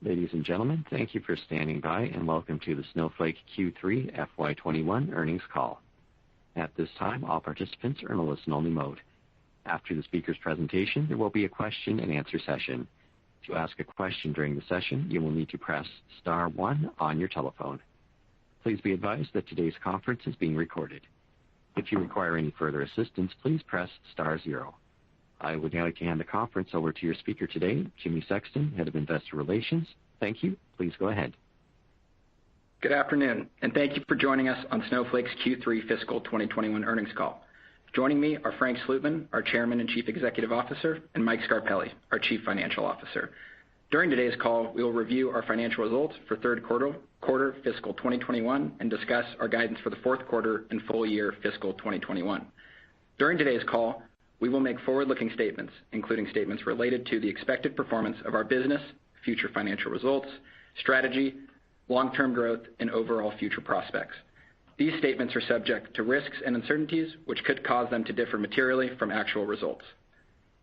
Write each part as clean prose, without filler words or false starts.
Ladies and gentlemen, thank you for standing by and welcome to the Snowflake Q3 FY21 earnings call. At this time, all participants are in a listen-only mode. After the speaker's presentation, there will be a question-and-answer session. To ask a question during the session, you will need to press star 1 on your telephone. Please be advised that today's conference is being recorded. If you require any further assistance, please press star 0. I would now like to hand the conference over to your speaker today, Jimmy Sexton, Head of Investor Relations. Thank you. Please go ahead. Good afternoon, and thank you for joining us on Snowflake's Q3 fiscal 2021 earnings call. Joining me are Frank Slootman, our Chairman and Chief Executive Officer, and Mike Scarpelli, our Chief Financial Officer. During today's call, we will review our financial results for third quarter fiscal 2021 and discuss our guidance for the fourth quarter and full year fiscal 2021. During today's call, we will make forward-looking statements, including statements related to the expected performance of our business, future financial results, strategy, long-term growth, and overall future prospects. These statements are subject to risks and uncertainties, which could cause them to differ materially from actual results.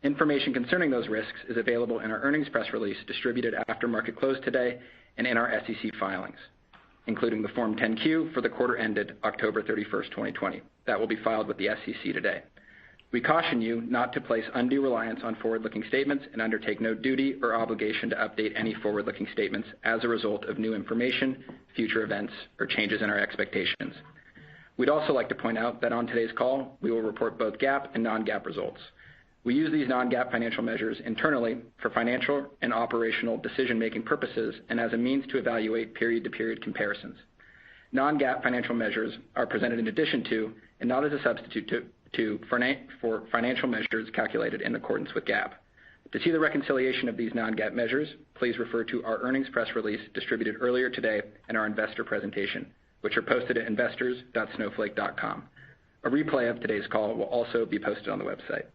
Information concerning those risks is available in our earnings press release distributed after market close today and in our SEC filings, including the Form 10-Q for the quarter ended October 31st, 2020. That will be filed with the SEC today. We caution you not to place undue reliance on forward-looking statements and undertake no duty or obligation to update any forward-looking statements as a result of new information, future events, or changes in our expectations. We'd also like to point out that on today's call, we will report both GAAP and non-GAAP results. We use these non-GAAP financial measures internally for financial and operational decision-making purposes and as a means to evaluate period-to-period comparisons. Non-GAAP financial measures are presented in addition to, and not as a substitute for financial measures calculated in accordance with GAAP. To see the reconciliation of these non-GAAP measures, please refer to our earnings press release distributed earlier today and our investor presentation, which are posted at investors.snowflake.com. A replay of today's call will also be posted on the website.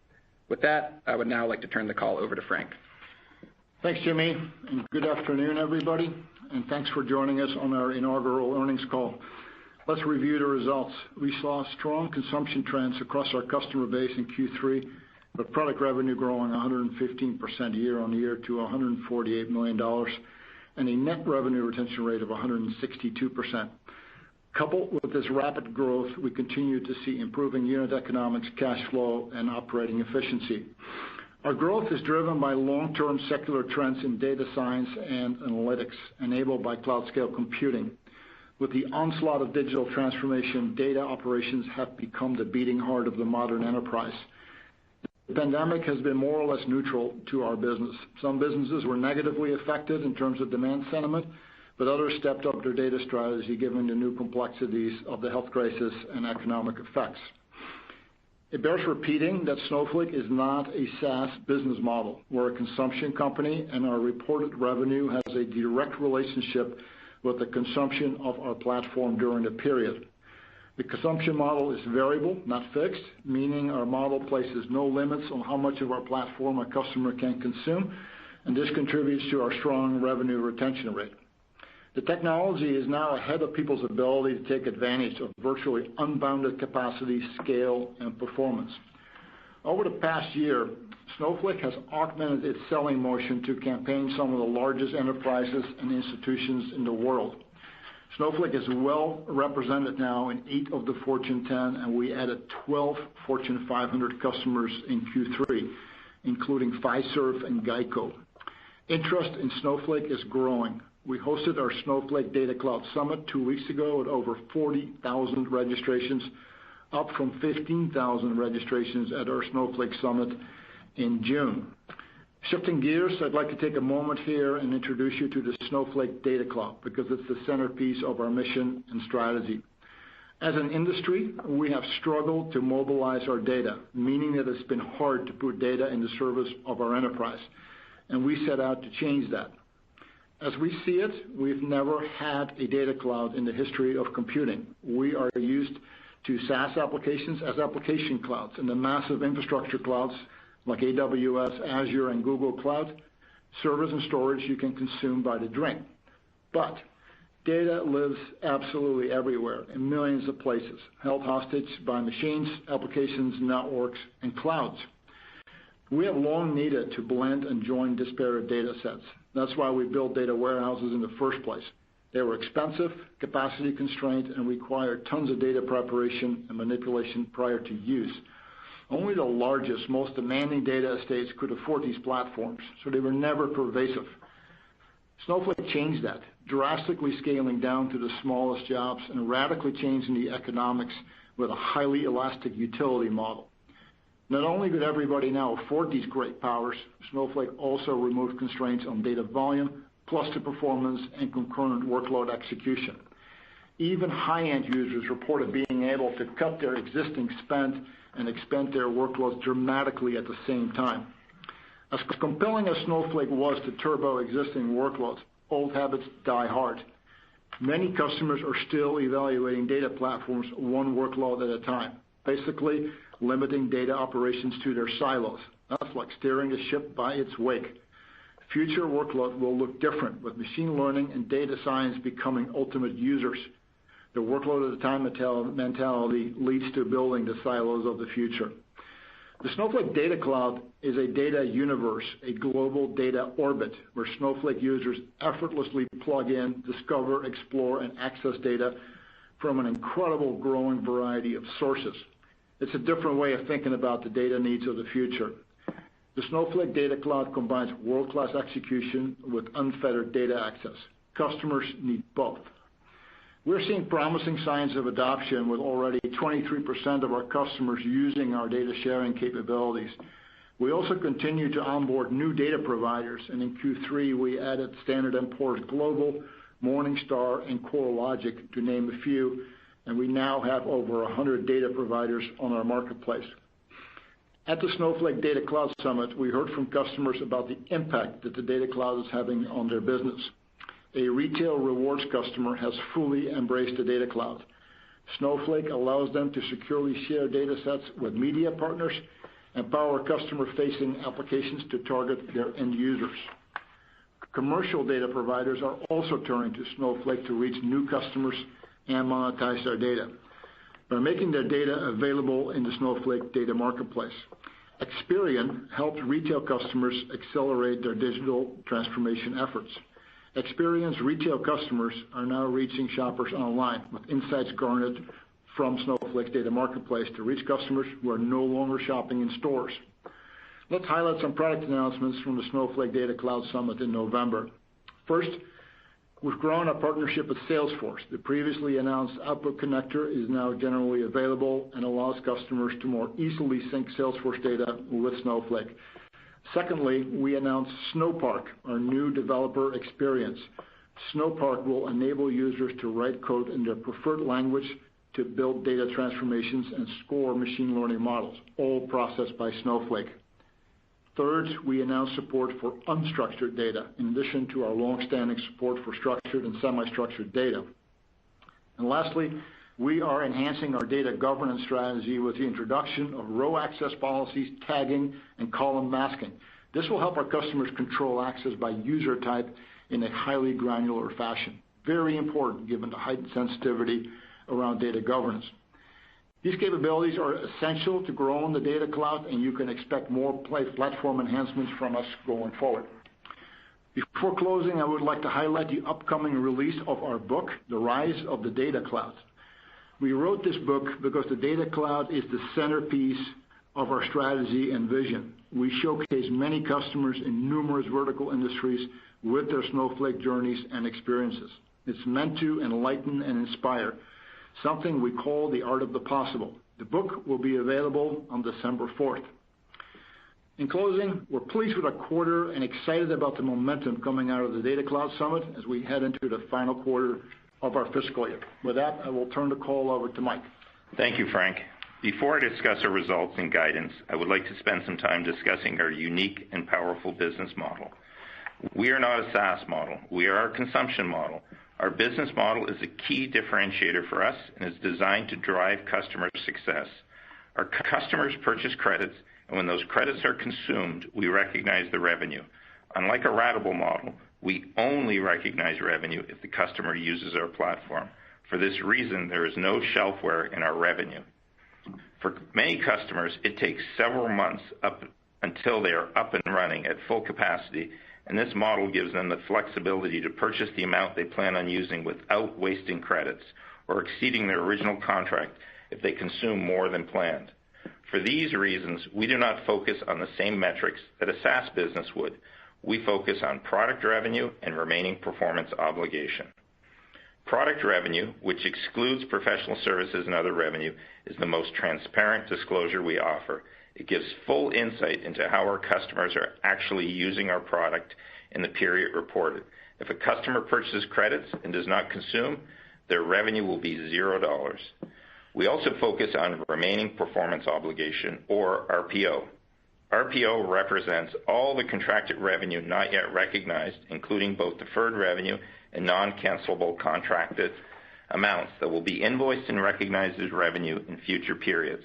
With that, I would now like to turn the call over to Frank. Thanks, Jimmy, and good afternoon, everybody, and thanks for joining us on our inaugural earnings call. Let's review the results. We saw strong consumption trends across our customer base in Q3, with product revenue growing 115% year-on-year to $148 million, and a net revenue retention rate of 162%. Coupled with this rapid growth, we continue to see improving unit economics, cash flow, and operating efficiency. Our growth is driven by long-term secular trends in data science and analytics enabled by cloud-scale computing. With the onslaught of digital transformation, data operations have become the beating heart of the modern enterprise. The pandemic has been more or less neutral to our business. Some businesses were negatively affected in terms of demand sentiment, but others stepped up their data strategy given the new complexities of the health crisis and economic effects. It bears repeating that Snowflake is not a SaaS business model. We're a consumption company, and our reported revenue has a direct relationship with the consumption of our platform during the period. The consumption model is variable, not fixed, meaning our model places no limits on how much of our platform a customer can consume, and this contributes to our strong revenue retention rate. The technology is now ahead of people's ability to take advantage of virtually unbounded capacity, scale, and performance. Over the past year, Snowflake has augmented its selling motion to campaign some of the largest enterprises and institutions in the world. Snowflake is well represented now in 8 of the Fortune 10, and we added 12 Fortune 500 customers in Q3, including Fiserv and Geico. Interest in Snowflake is growing. We hosted our Snowflake Data Cloud Summit 2 weeks ago with over 40,000 registrations, up from 15,000 registrations at our Snowflake Summit in June. Shifting gears, I'd like to take a moment here and introduce you to the Snowflake Data Cloud because it's the centerpiece of our mission and strategy. As an industry, we have struggled to mobilize our data, meaning that it's been hard to put data in the service of our enterprise, and we set out to change that. As we see it, we've never had a data cloud in the history of computing. We are used to SaaS applications as application clouds and the massive infrastructure clouds like AWS, Azure, and Google Cloud, servers and storage you can consume by the drink. But data lives absolutely everywhere in millions of places, held hostage by machines, applications, networks, and clouds. We have long needed to blend and join disparate data sets. That's why we built data warehouses in the first place. They were expensive, capacity constrained, and required tons of data preparation and manipulation prior to use. Only the largest, most demanding data estates could afford these platforms, so they were never pervasive. Snowflake changed that, drastically scaling down to the smallest jobs and radically changing the economics with a highly elastic utility model. Not only could everybody now afford these great powers, Snowflake also removed constraints on data volume, cluster performance, and concurrent workload execution. Even high-end users reported being able to cut their existing spend and expand their workloads dramatically at the same time. As compelling as Snowflake was to turbo existing workloads, old habits die hard. Many customers are still evaluating data platforms one workload at a time, basically limiting data operations to their silos. That's like steering a ship by its wake. Future workload will look different, with machine learning and data science becoming ultimate users. The workload at a time mentality leads to building the silos of the future. The Snowflake Data Cloud is a data universe, a global data orbit, where Snowflake users effortlessly plug in, discover, explore, and access data from an incredible growing variety of sources. It's a different way of thinking about the data needs of the future. The Snowflake Data Cloud combines world-class execution with unfettered data access. Customers need both. We're seeing promising signs of adoption, with already 23% of our customers using our data sharing capabilities. We also continue to onboard new data providers, and in Q3 we added Standard & Poor's Global, Morningstar, and CoreLogic, to name a few, and we now have over 100 data providers on our marketplace. At the Snowflake Data Cloud Summit, we heard from customers about the impact that the Data Cloud is having on their business. A retail rewards customer has fully embraced the Data Cloud. Snowflake allows them to securely share data sets with media partners and power customer-facing applications to target their end users. Commercial data providers are also turning to Snowflake to reach new customers and monetize their data by making their data available in the Snowflake Data Marketplace. Experian helped retail customers accelerate their digital transformation efforts. Experian's retail customers are now reaching shoppers online with insights garnered from Snowflake's Data Marketplace to reach customers who are no longer shopping in stores. Let's highlight some product announcements from the Snowflake Data Cloud Summit in November. First, we've grown our partnership with Salesforce. The previously announced Output Connector is now generally available and allows customers to more easily sync Salesforce data with Snowflake. Secondly, we announced Snowpark, our new developer experience. Snowpark will enable users to write code in their preferred language to build data transformations and score machine learning models, all processed by Snowflake. Third, we announced support for unstructured data, in addition to our long-standing support for structured and semi-structured data. And lastly, we are enhancing our data governance strategy with the introduction of row access policies, tagging, and column masking. This will help our customers control access by user type in a highly granular fashion. Very important given the heightened sensitivity around data governance. These capabilities are essential to grow on the Data Cloud, and you can expect more platform enhancements from us going forward. Before closing, I would like to highlight the upcoming release of our book, The Rise of the Data Cloud. We wrote this book because the Data Cloud is the centerpiece of our strategy and vision. We showcase many customers in numerous vertical industries with their Snowflake journeys and experiences. It's meant to enlighten and inspire, something we call the art of the possible. The book will be available on December 4th. In closing, we're pleased with our quarter and excited about the momentum coming out of the Data Cloud Summit as we head into the final quarter of our fiscal year. With that, I will turn the call over to Mike. Thank you, Frank. Before I discuss our results and guidance, I would like to spend some time discussing our unique and powerful business model. We are not a SaaS model. We are a consumption model. Our business model is a key differentiator for us and is designed to drive customer success. Our customers purchase credits, and when those credits are consumed, we recognize the revenue. Unlike a ratable model, we only recognize revenue if the customer uses our platform. For this reason, there is no shelfware in our revenue. For many customers, it takes several months, up until they are up and running at full capacity, and this model gives them the flexibility to purchase the amount they plan on using without wasting credits or exceeding their original contract if they consume more than planned. For these reasons, we do not focus on the same metrics that a SaaS business would. We focus on product revenue and remaining performance obligation. Product revenue, which excludes professional services and other revenue, is the most transparent disclosure we offer. It gives full insight into how our customers are actually using our product in the period reported. If a customer purchases credits and does not consume, their revenue will be $0. We also focus on remaining performance obligation, or RPO. RPO represents all the contracted revenue not yet recognized, including both deferred revenue and non-cancelable contracted amounts that will be invoiced and recognized as revenue in future periods.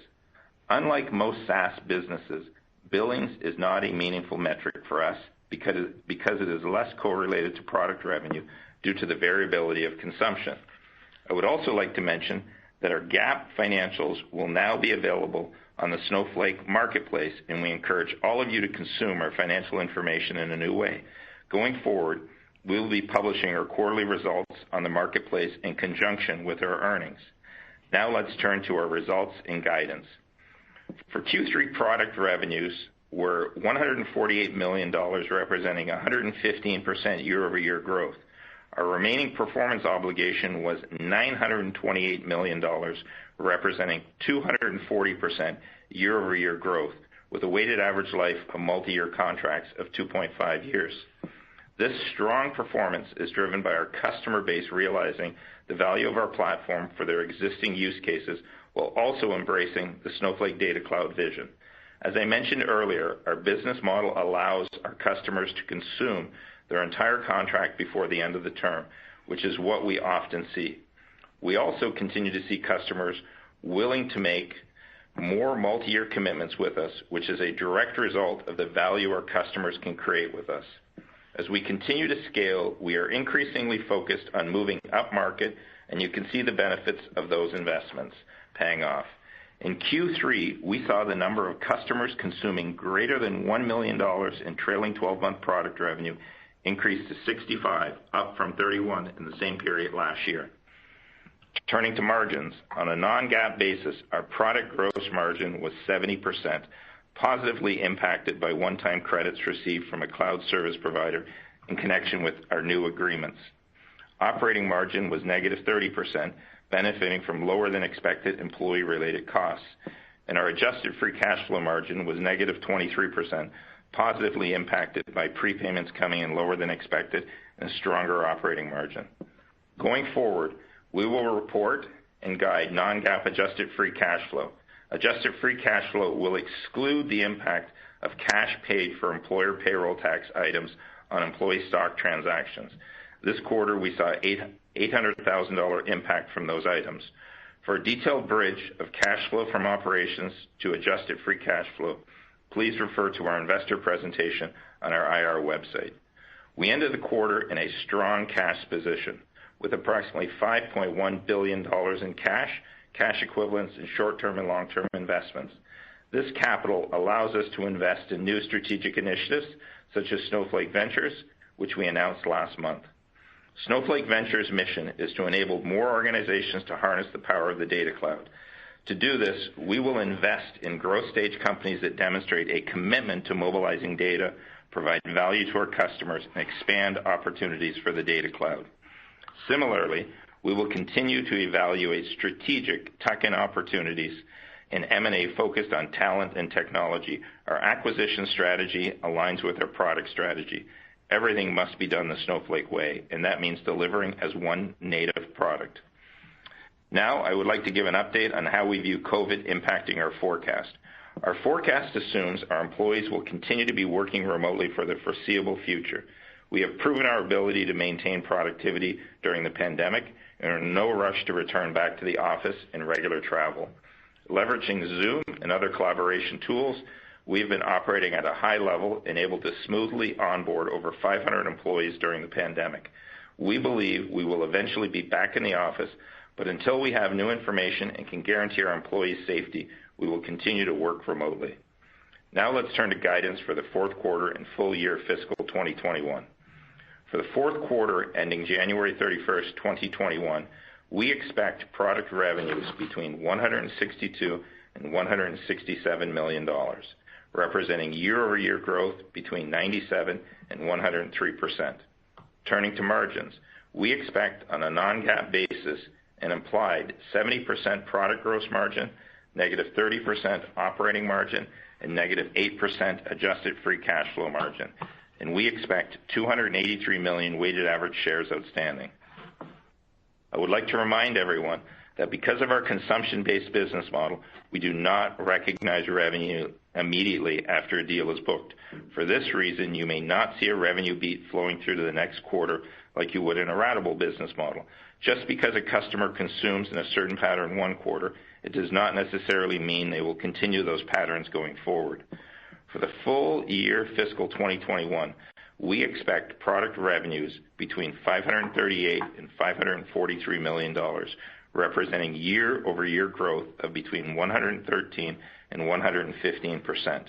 Unlike most SaaS businesses, billings is not a meaningful metric for us because it is less correlated to product revenue due to the variability of consumption. I would also like to mention that our GAAP financials will now be available on the Snowflake Marketplace, and we encourage all of you to consume our financial information in a new way. Going forward, we will be publishing our quarterly results on the Marketplace in conjunction with our earnings. Now let's turn to our results and guidance. For Q3, product revenues were $148 million, representing 115% year-over-year growth. Our remaining performance obligation was $928 million, representing 240% year-over-year growth, with a weighted average life of multi-year contracts of 2.5 years. This strong performance is driven by our customer base realizing the value of our platform for their existing use cases while also embracing the Snowflake Data Cloud vision. As I mentioned earlier, our business model allows our customers to consume their entire contract before the end of the term, which is what we often see. We also continue to see customers willing to make more multi-year commitments with us, which is a direct result of the value our customers can create with us. As we continue to scale, we are increasingly focused on moving upmarket, and you can see the benefits of those investments paying off. In Q3, we saw the number of customers consuming greater than $1 million in trailing 12-month product revenue increase to 65, up from 31 in the same period last year. Turning to margins, on a non-GAAP basis, our product gross margin was 70%, positively impacted by one-time credits received from a cloud service provider in connection with our new agreements. Operating margin was negative 30%, benefiting from lower than expected employee-related costs, and our adjusted free cash flow margin was negative 23%, positively impacted by prepayments coming in lower than expected and a stronger operating margin. Going forward, we will report and guide non-GAAP adjusted free cash flow. Adjusted free cash flow will exclude the impact of cash paid for employer payroll tax items on employee stock transactions. This quarter, we saw $800,000 impact from those items. For a detailed bridge of cash flow from operations to adjusted free cash flow, please refer to our investor presentation on our IR website. We ended the quarter in a strong cash position with approximately $5.1 billion in cash equivalents, and short-term and long-term investments. This capital allows us to invest in new strategic initiatives such as Snowflake Ventures, which we announced last month. Snowflake Ventures' mission is to enable more organizations to harness the power of the data cloud. To do this, we will invest in growth stage companies that demonstrate a commitment to mobilizing data, provide value to our customers, and expand opportunities for the data cloud. Similarly, we will continue to evaluate strategic tuck-in opportunities in M&A focused on talent and technology. Our acquisition strategy aligns with our product strategy. Everything must be done the Snowflake way, and that means delivering as one native product. Now, I would like to give an update on how we view COVID impacting our forecast. Our forecast assumes our employees will continue to be working remotely for the foreseeable future. We have proven our ability to maintain productivity during the pandemic and are in no rush to return back to the office and regular travel. Leveraging Zoom and other collaboration tools, we've been operating at a high level and able to smoothly onboard over 500 employees during the pandemic. We believe we will eventually be back in the office, but until we have new information and can guarantee our employees' safety, we will continue to work remotely. Now let's turn to guidance for the fourth quarter and full year fiscal 2021. For the fourth quarter ending January 31st, 2021, we expect product revenues between $162 and $167 million, representing year-over-year growth between 97 and 103%. Turning to margins, we expect on a non-GAAP basis an implied 70% product gross margin, negative 30% operating margin, and negative 8% adjusted free cash flow margin. And we expect 283 million weighted average shares outstanding. I would like to remind everyone that because of our consumption-based business model, we do not recognize revenue immediately after a deal is booked. For this reason, you may not see a revenue beat flowing through to the next quarter like you would in a ratable business model. Just because a customer consumes in a certain pattern one quarter, it does not necessarily mean they will continue those patterns going forward. For the full year fiscal 2021, we expect product revenues between $538 and $543 million, representing year-over-year growth of between 113 and 115%.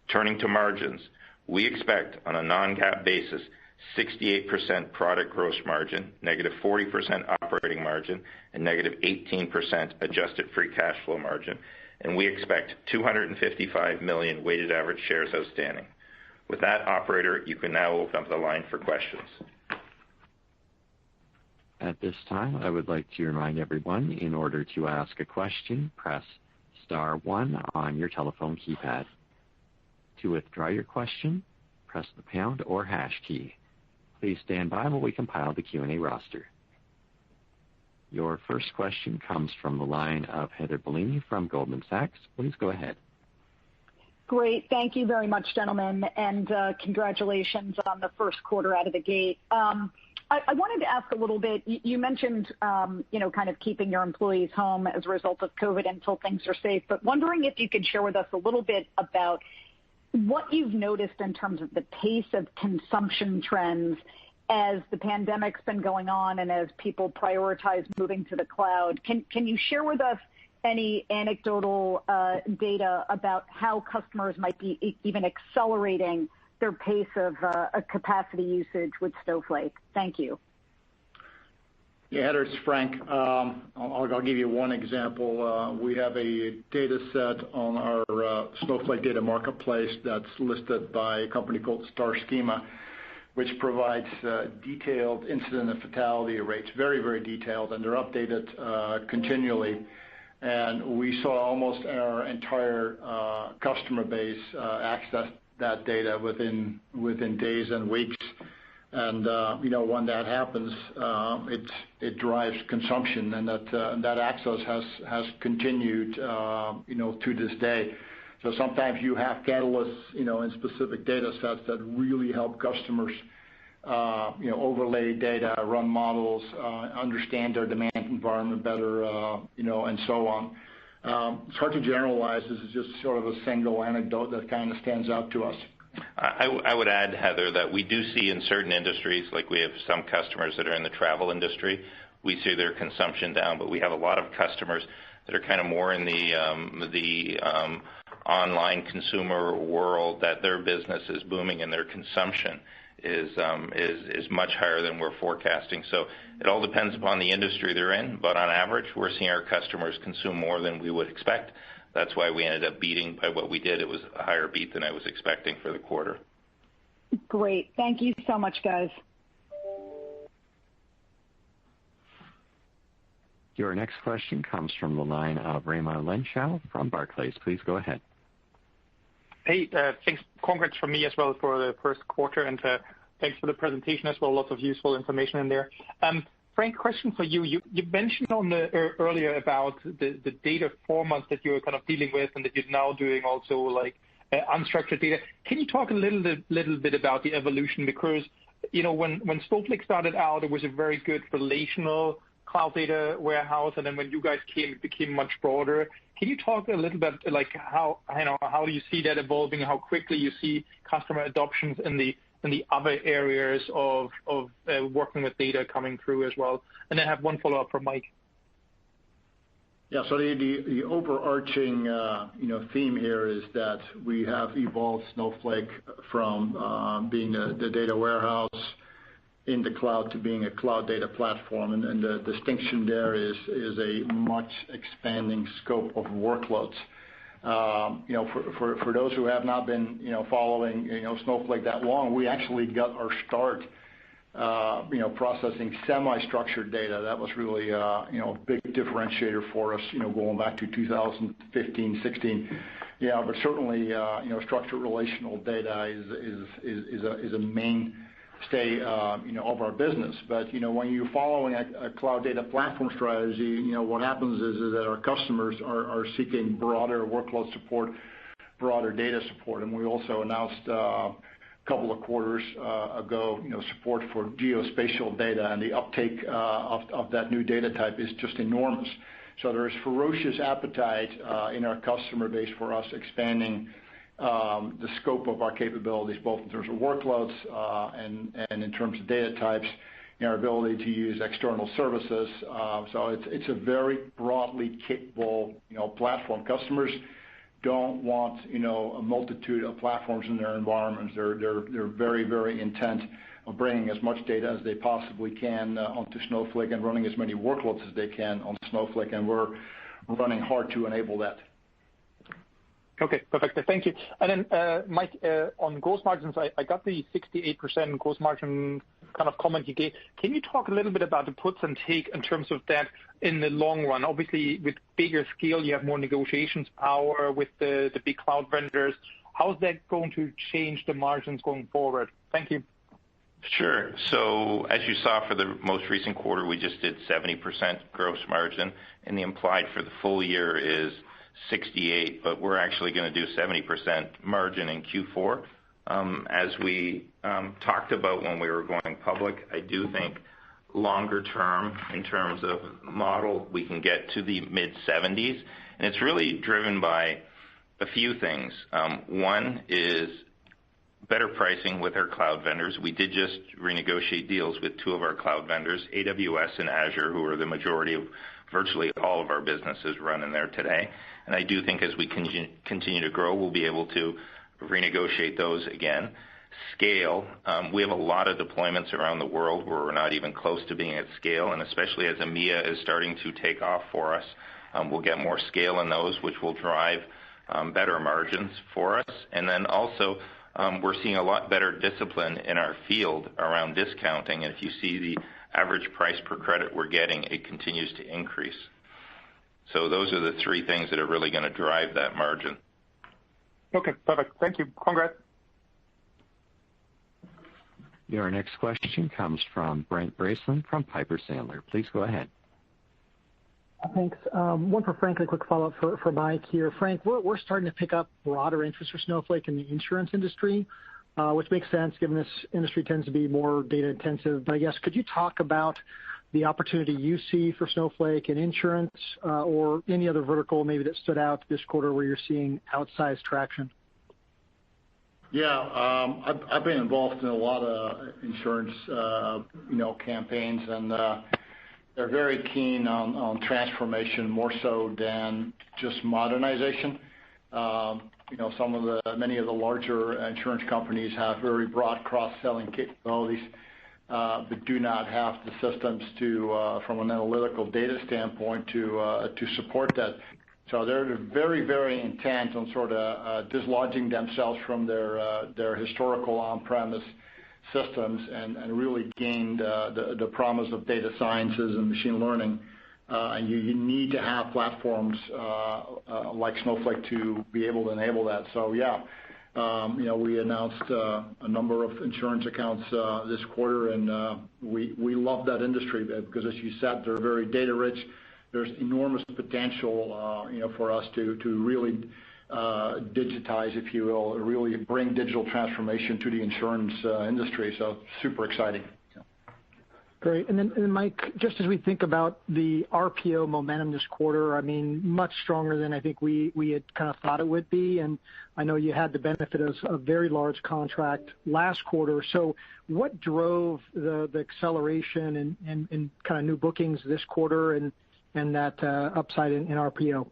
Turning to margins, we expect on a non-GAAP basis 68% product gross margin, negative 40% operating margin, and negative 18% adjusted free cash flow margin, and we expect 255 million weighted average shares outstanding. With that, operator, you can now open up the line for questions. At this time, I would like to remind everyone, in order to ask a question, press star 1 on your telephone keypad. To withdraw your question, press the pound or hash key. Please stand by while we compile the Q&A roster. Your first question comes from the line of Heather Bellini from Goldman Sachs. Please go ahead. Great. Thank you very much, gentlemen, and congratulations on the first quarter out of the gate. I wanted to ask a little bit, you mentioned, kind of keeping your employees home as a result of COVID until things are safe, but wondering if you could share with us a little bit about what you've noticed in terms of the pace of consumption trends as the pandemic's been going on and as people prioritize moving to the cloud. Can you share with us any anecdotal data about how customers might be even accelerating their pace of capacity usage with Snowflake? Thank you. Yeah, Heather, it's Frank. I'll give you one example. We have a data set on our Snowflake Data Marketplace that's listed by a company called Star Schema, which provides detailed incident and fatality rates, very, very detailed, and they're updated continually. And we saw almost our entire customer base access that data within days and weeks. And when that happens, it drives consumption, and that access has continued to this day. So sometimes you have catalysts in specific data sets that really help customers overlay data, run models, understand their demand environment better, and so on. It's hard to generalize. This is just sort of a single anecdote that kind of stands out to us. I would add, Heather, that we do see in certain industries, like we have some customers that are in the travel industry, we see their consumption down, but we have a lot of customers that are kind of more in the online consumer world, that their business is booming and their consumption is much higher than we're forecasting. So it all depends upon the industry they're in, but on average, we're seeing our customers consume more than we would expect. That's why we ended up beating by what we did. It was a higher beat than I was expecting for the quarter. Great. Thank you so much, guys. Your next question comes from the line of Raimo Lenschow from Barclays. Please go ahead. Hey, thanks. Congrats from me as well for the first quarter, and thanks for the presentation as well. Lots of useful information in there. Frank, question for you. You mentioned earlier about the data formats that you're kind of dealing with and that you're now doing also like unstructured data. Can you talk a little bit about the evolution? Because, when Snowflake started out, it was a very good relational cloud data warehouse, and then when you guys came, it became much broader. Can you talk a little bit like how do you see that evolving, how quickly you see customer adoptions in the other areas of working with data coming through as well? And I have one follow-up from Mike. Yeah. So the overarching theme here is that we have evolved Snowflake from being the data warehouse in the cloud to being a cloud data platform, and the distinction there is a much expanding scope of workloads. For those who have not been following Snowflake that long, we actually got our start processing semi-structured data. That was really a big differentiator for us going back to 2015, 16. Yeah, but certainly structured relational data is a mainstay of our business. But when you're following a cloud data platform strategy, what happens is that our customers are seeking broader workload support, broader data support, and we also announced couple of quarters ago, support for geospatial data, and the uptake of that new data type is just enormous. So there is ferocious appetite in our customer base for us expanding the scope of our capabilities, both in terms of workloads and in terms of data types, our ability to use external services. So it's a very broadly capable platform. Customers don't want a multitude of platforms in their environments. They're very, very intent on bringing as much data as they possibly can onto Snowflake and running as many workloads as they can on Snowflake, and we're running hard to enable that. Okay, perfect. Thank you. And then, Mike, on gross margins, I got the 68% gross margin kind of comment you gave. Can you talk a little bit about the puts and take in terms of that in the long run? Obviously, with bigger scale, you have more negotiations power with the big cloud vendors. How is that going to change the margins going forward? Thank you. Sure. So as you saw for the most recent quarter, we just did 70% gross margin, and the implied for the full year is 68, but we're actually going to do 70% margin in Q4. As we talked about when we were going public, I do think longer term, in terms of model, we can get to the mid-70s, and it's really driven by a few things. One is better pricing with our cloud vendors. We did just renegotiate deals with two of our cloud vendors, AWS and Azure, who are the majority of virtually all of our businesses run in there today. And I do think as we continue to grow, we'll be able to renegotiate those again. Scale. We have a lot of deployments around the world where we're not even close to being at scale, and especially as EMEA is starting to take off for us, we'll get more scale in those, which will drive better margins for us. And then also, we're seeing a lot better discipline in our field around discounting, and if you see the average price per credit we're getting, it continues to increase. So those are the three things that are really going to drive that margin. Okay, perfect. Thank you. Congrats. Your next question comes from Brent Bracelin from Piper Sandler. Please go ahead. Thanks. One for Frank, a quick follow-up for Mike here. Frank, we're starting to pick up broader interest for Snowflake in the insurance industry, which makes sense given this industry tends to be more data intensive. But I guess, could you talk about the opportunity you see for Snowflake in insurance or any other vertical maybe that stood out this quarter where you're seeing outsized traction? Yeah, I've been involved in a lot of insurance, campaigns, and they're very keen on transformation more so than just modernization. Many of the larger insurance companies have very broad cross-selling capabilities, but do not have the systems from an analytical data standpoint to support that. So they're very, very intent on sort of dislodging themselves from their historical on-premise systems and really gain the promise of data sciences and machine learning. And you need to have platforms like Snowflake to be able to enable that. So yeah, we announced a number of insurance accounts this quarter, and we love that industry because, as you said, they're very data rich. There's enormous potential, for us to really digitize, if you will, or really bring digital transformation to the insurance industry. So super exciting. Great. And then Mike, just as we think about the RPO momentum this quarter, I mean, much stronger than I think we had kind of thought it would be. And I know you had the benefit of a very large contract last quarter. So what drove the acceleration and kind of new bookings this quarter? And and that upside in RPO?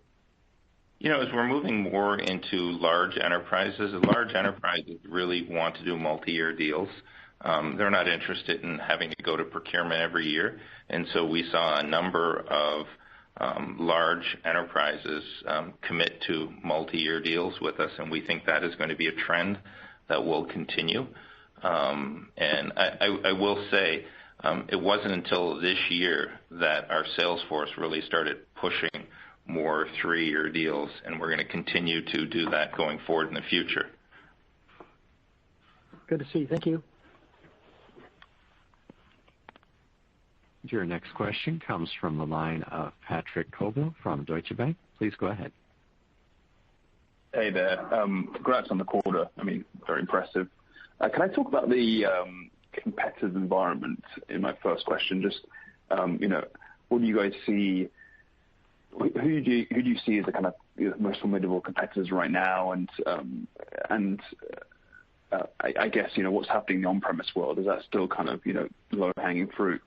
As we're moving more into large enterprises really want to do multi-year deals. They're not interested in having to go to procurement every year. And so we saw a number of large enterprises commit to multi-year deals with us, and we think that is going to be a trend that will continue. And I will say it wasn't until this year that our sales force really started pushing more 3-year deals, and we're going to continue to do that going forward in the future. Good to see. Thank you. Your next question comes from the line of Patrick Colville from Deutsche Bank. Please go ahead. Hey there. Congrats on the quarter. Very impressive. Can I talk about the competitive environment in my first question? Just, what do you guys see? Who do you see as the kind of most formidable competitors right now? And I guess, what's happening in the on-premise world? Is that still kind of, low-hanging fruit?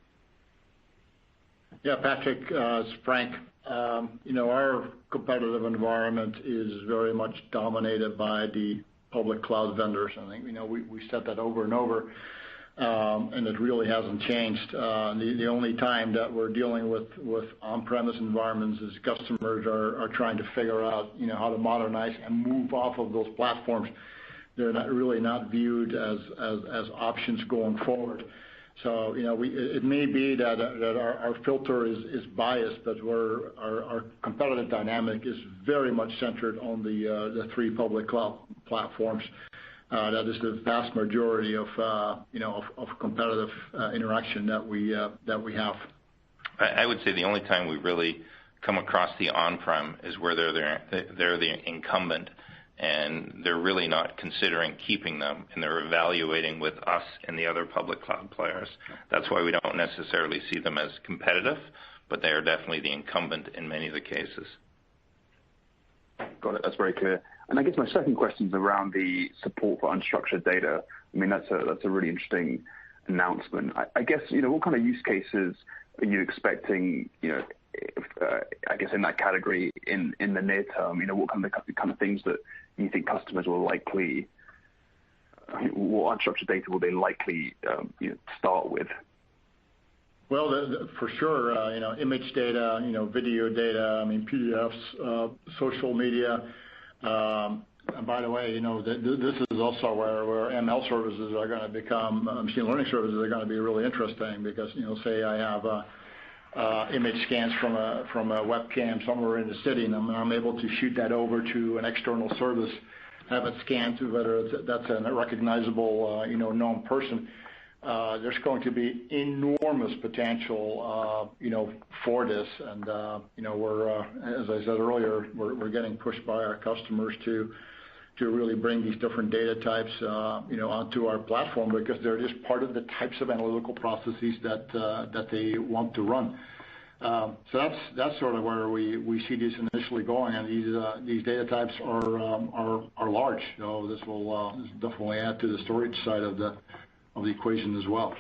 Yeah, Patrick, it's Frank. Our competitive environment is very much dominated by the public cloud vendors. I think, we said that over and over, and it really hasn't changed. The only time that we're dealing with on-premise environments is customers are trying to figure out, how to modernize and move off of those platforms. They're not viewed as options going forward. So, it may be that our filter is biased, but our competitive dynamic is very much centered on the 3 public cloud platforms. That is the vast majority of competitive interaction that we have. I would say the only time we really come across the on-prem is where they're the incumbent, and they're really not considering keeping them, and they're evaluating with us and the other public cloud players. That's why we don't necessarily see them as competitive, but they are definitely the incumbent in many of the cases. Got it. That's very clear. And I guess my second question is around the support for unstructured data. That's a really interesting announcement. I guess, what kind of use cases are you expecting, I guess in that category in the near term? What kind of things that you think customers will likely, what unstructured data will they likely start with? Well, for sure, image data, video data, PDFs, social media. And by the way, this is also where ML services are going to become, machine learning services are going to be really interesting because, say I have image scans from a webcam somewhere in the city, and I'm able to shoot that over to an external service, have it scanned to whether that's a recognizable, known person. There's going to be enormous potential, for this, and we're, as I said earlier, we're getting pushed by our customers to really bring these different data types, onto our platform because they're just part of the types of analytical processes that they want to run. So that's sort of where we see this initially going, and these data types are large. So this will definitely add to the storage side of the equation as well.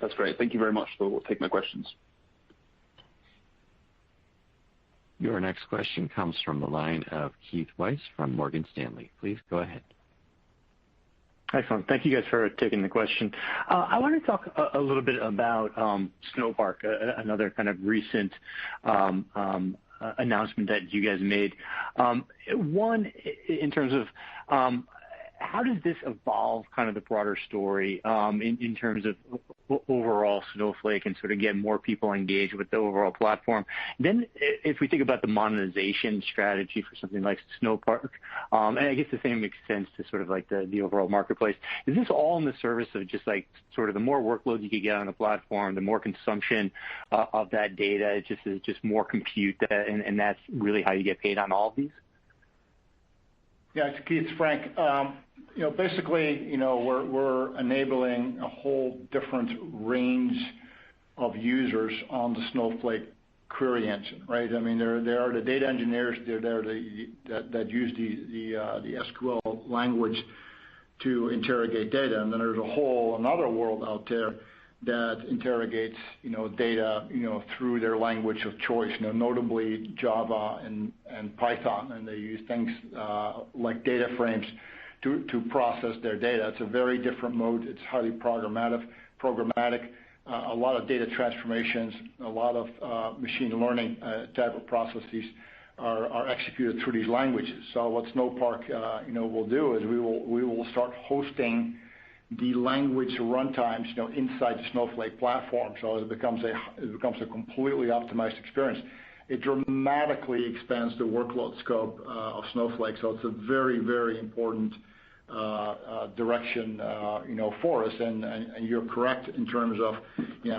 That's great. Thank you very much for taking my questions. Your next question comes from the line of Keith Weiss from Morgan Stanley. Please go ahead. Excellent. Thank you guys for taking the question. I want to talk a little bit about Snowpark, another kind of recent announcement that you guys made. One, in terms of how does this evolve kind of the broader story in terms of overall Snowflake and sort of get more people engaged with the overall platform? Then if we think about the monetization strategy for something like Snowpark, and I guess the same makes sense to sort of like the overall marketplace, is this all in the service of just like sort of the more workloads you could get on the platform, the more consumption of that data, it just is just more compute, and that's really how you get paid on all of these? Yeah, Keith, Frank. Basically, we're enabling a whole different range of users on the Snowflake query engine, right? I mean, there are the data engineers, they're there that use the SQL language to interrogate data, and then there's a whole another world out there that interrogates, data, through their language of choice, notably Java and Python, and they use things like data frames to process their data. It's a very different mode. It's highly programmatic. A lot of data transformations, a lot of machine learning type of processes are executed through these languages. So what Snowpark, will do is we will start hosting the language runtimes, inside the Snowflake platform. So it becomes a completely optimized experience. It dramatically expands the workload scope of Snowflake. So it's a very, very important direction, for us. And you're correct in terms of,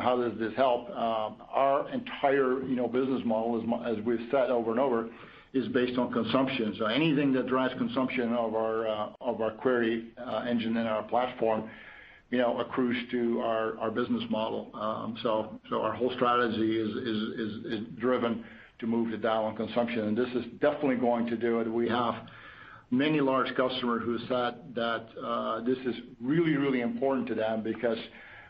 how does this help? Our entire, business model, as we've said over and over, is based on consumption. So anything that drives consumption of our query engine and our platform, accrues to our business model. So our whole strategy is driven to move the dial on consumption, and this is definitely going to do it. We have many large customers who said that this is really, really important to them, because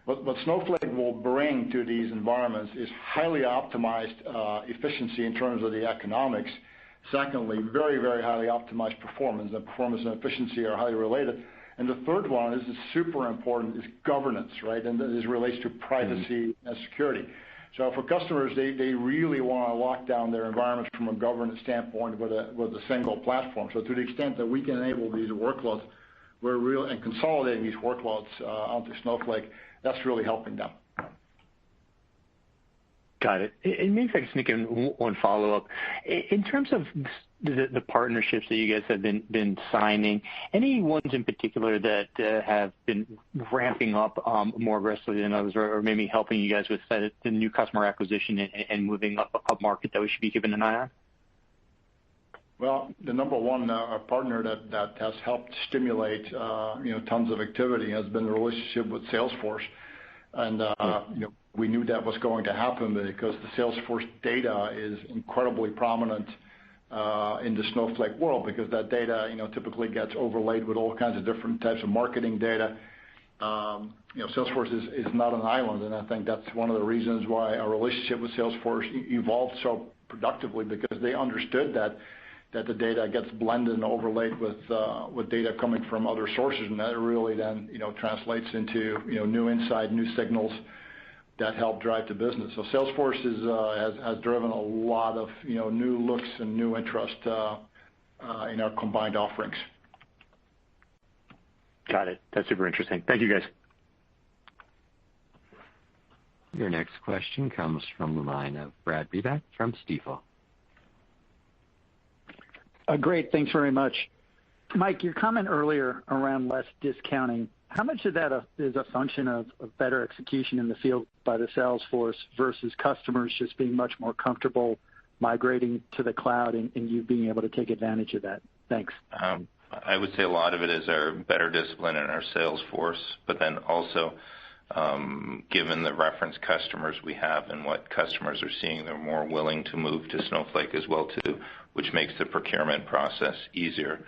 what Snowflake will bring to these environments is highly optimized efficiency in terms of the economics. Secondly, very, very highly optimized performance, and performance and efficiency are highly related. And the third one, this is super important, is governance, right? And this relates to privacy and security. So for customers, they really want to lock down their environments from a governance standpoint with a single platform. So to the extent that we can enable these workloads, and consolidating these workloads onto Snowflake, that's really helping them. Got it. And maybe if I can sneak in one follow-up. In terms of the partnerships that you guys have been signing, any ones in particular that have been ramping up more aggressively than others, or maybe helping you guys with the new customer acquisition and moving up market that we should be keeping an eye on? Well, the number one partner that has helped stimulate tons of activity has been the relationship with Salesforce. And we knew that was going to happen because the Salesforce data is incredibly prominent in the Snowflake world, because that data typically gets overlaid with all kinds of different types of marketing data. Salesforce is not an island, and I think that's one of the reasons why our relationship with Salesforce evolved so productively, because they understood that the data gets blended and overlaid with data coming from other sources, and that really then translates into new insight, new signals that help drive the business. So Salesforce has driven a lot of new looks and new interest in our combined offerings. Got it. That's super interesting. Thank you, guys. Your next question comes from the line of Brad Reback from Stifel. Great. Thanks very much. Mike, your comment earlier around less discounting, how much of that is a function of better execution in the field by the sales force versus customers just being much more comfortable migrating to the cloud and you being able to take advantage of that? Thanks. I would say a lot of it is our better discipline in our sales force, but then also given the reference customers we have and what customers are seeing, they're more willing to move to Snowflake as well too, which makes the procurement process easier.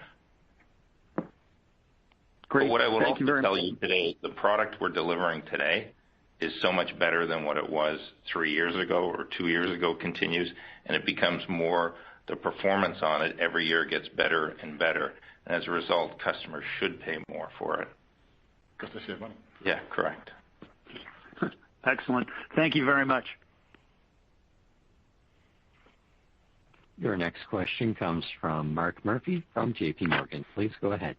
Great. But what I will Thank you also very tell much. you today, the product we're delivering today is so much better than what it was 3 years ago or 2 years ago continues, and it becomes more, the performance on it every year gets better and better. And as a result, customers should pay more for it. Because they save money. Yeah, correct. Excellent. Thank you very much. Your next question comes from Mark Murphy from J.P. Morgan. Please go ahead.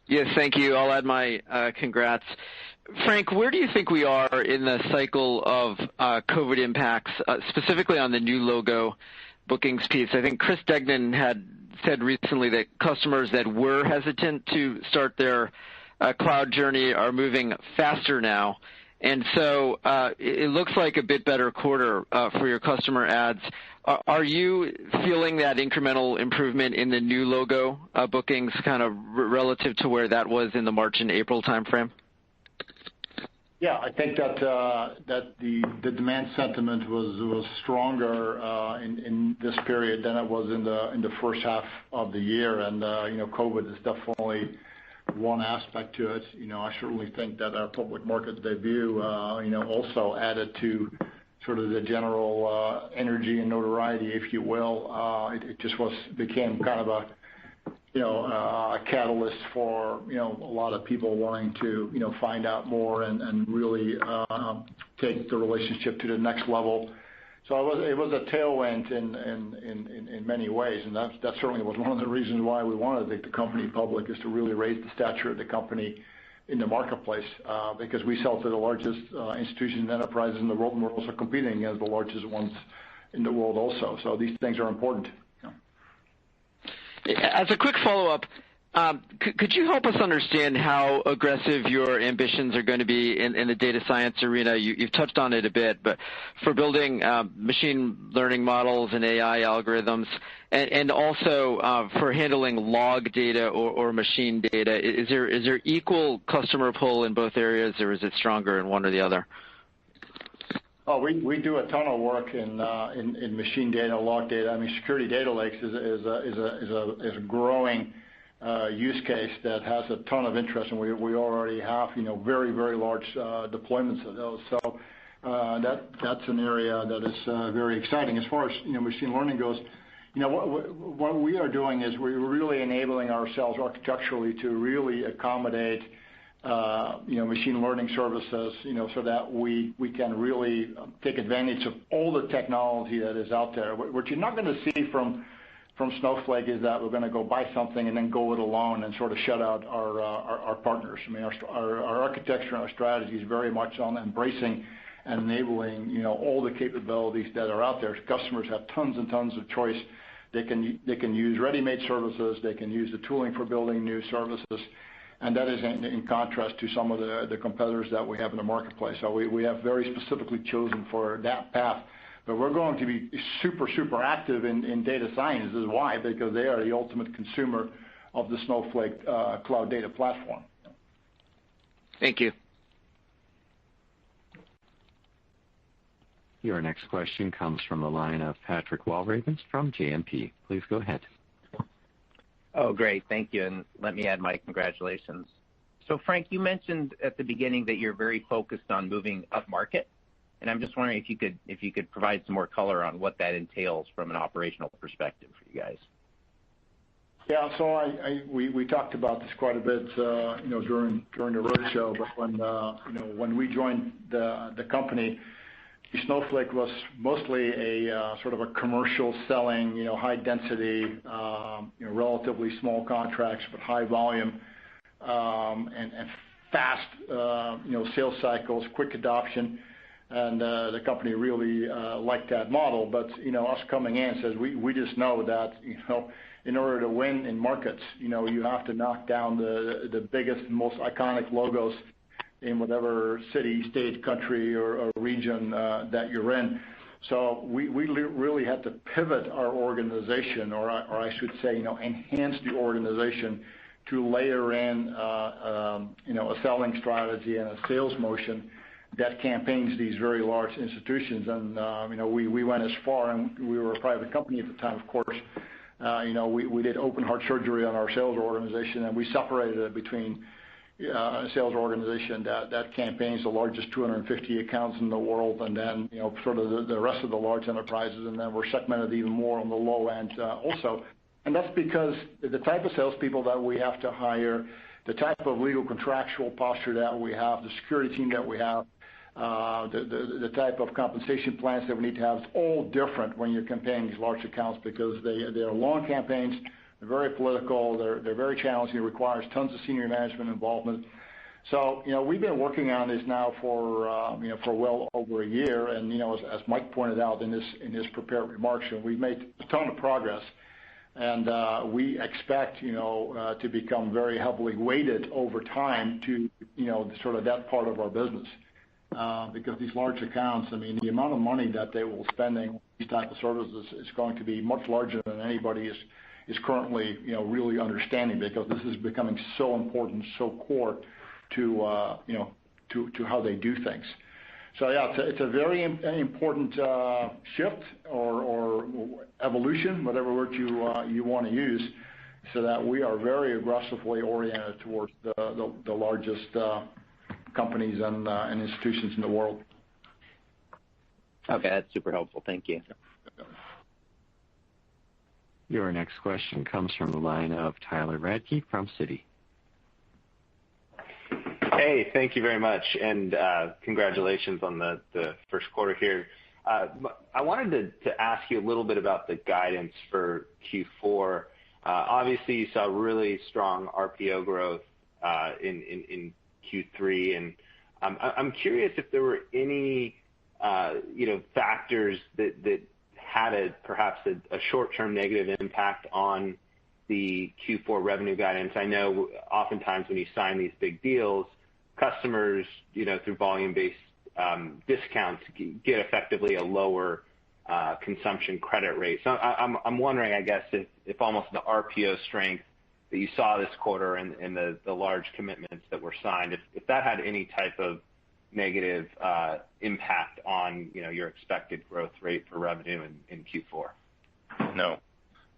Yes, thank you. I'll add my congrats. Frank, where do you think we are in the cycle of COVID impacts, specifically on the new logo bookings piece? I think Chris Degnan had said recently that customers that were hesitant to start their cloud journey are moving faster now. And so it looks like a bit better quarter for your customer ads. Are you feeling that incremental improvement in the new logo bookings kind of relative to where that was in the March and April timeframe? Yeah, I think that the demand sentiment was stronger in this period than it was in the first half of the year, and COVID has definitely one aspect to it. I certainly think that our public market debut, also added to sort of the general energy and notoriety, if you will. It just became kind of a catalyst for a lot of people wanting to find out more and really take the relationship to the next level. So it was a tailwind in many ways, and that certainly was one of the reasons why we wanted to take the company public, is to really raise the stature of the company in the marketplace, because we sell to the largest institutions and enterprises in the world, and we're also competing against the largest ones in the world also. So these things are important. As a quick follow-up, could you help us understand how aggressive your ambitions are going to be in the data science arena? You've touched on it a bit, but for building machine learning models and AI algorithms, and also for handling log data or machine data, is there equal customer pull in both areas, or is it stronger in one or the other? Oh, we do a ton of work in machine data, log data. I mean, security data lakes is a growing use case that has a ton of interest, and we already have very, very large deployments of those. So that's an area that is very exciting. As far as machine learning goes, what we are doing is we're really enabling ourselves architecturally to really accommodate machine learning services, so that we can really take advantage of all the technology that is out there. What you're not going to see from Snowflake is that we're going to go buy something and then go it alone and sort of shut out our partners. I mean, our architecture and our strategy is very much on embracing and enabling all the capabilities that are out there. Customers have tons and tons of choice. They can use ready-made services. They can use the tooling for building new services. And that is in contrast to some of the competitors that we have in the marketplace. So we have very specifically chosen for that path. But we're going to be super, super active in data science. This is why, because they are the ultimate consumer of the Snowflake cloud data platform. Thank you. Your next question comes from the line of Patrick Walravens from JMP. Please go ahead. Oh, great. Thank you. And let me add my congratulations. So, Frank, you mentioned at the beginning that you're very focused on moving up market. And I'm just wondering if you could provide some more color on what that entails from an operational perspective for you guys. Yeah, so we talked about this quite a bit, during the roadshow. But when we joined the company, Snowflake was mostly a sort of a commercial selling, high density, relatively small contracts but high volume, and fast, sales cycles, quick adoption. And the company really liked that model. But us coming in says we just know that in order to win in markets, you have to knock down the biggest, most iconic logos in whatever city, state, country, or region that you're in. So we really had to pivot our organization, or I should say, enhance the organization to layer in a selling strategy and a sales motion that campaigns these very large institutions. And we went as far, and we were a private company at the time, of course. We did open heart surgery on our sales organization, and we separated it between a sales organization that campaigns the largest 250 accounts in the world, and then sort of the rest of the large enterprises, and then we're segmented even more on the low end also. And that's because the type of salespeople that we have to hire, the type of legal contractual posture that we have, the security team that we have, the type of compensation plans that we need to have, is all different when you're campaigning these large accounts, because they are long campaigns. They're very political. They're very challenging. It requires tons of senior management involvement. So, we've been working on this now for well over a year. And, as Mike pointed out in his prepared remarks, we've made a ton of progress. And we expect, to become very heavily weighted over time to, sort of that part of our business. Because these large accounts, I mean, the amount of money that they will spending on these type of services is going to be much larger than anybody is currently, really understanding, because this is becoming so important, so core to how they do things. So yeah, it's a very important shift or evolution, whatever word you want to use. so that we are very aggressively oriented towards the largest companies and institutions in the world. Okay, that's super helpful. Thank you. Your next question comes from the line of Tyler Radke from Citi. Hey, thank you very much, and congratulations on the first quarter here. I wanted to ask you a little bit about the guidance for Q4. Obviously, you saw really strong RPO growth in Q3, and I'm curious if there were any factors that had perhaps a short-term negative impact on the Q4 revenue guidance. I know oftentimes when you sign these big deals, customers, through volume-based discounts, get effectively a lower consumption credit rate. So I'm wondering, I guess, if almost the RPO strength that you saw this quarter and the large commitments that were signed, if that had any type of negative impact on your expected growth rate for revenue in Q4. No.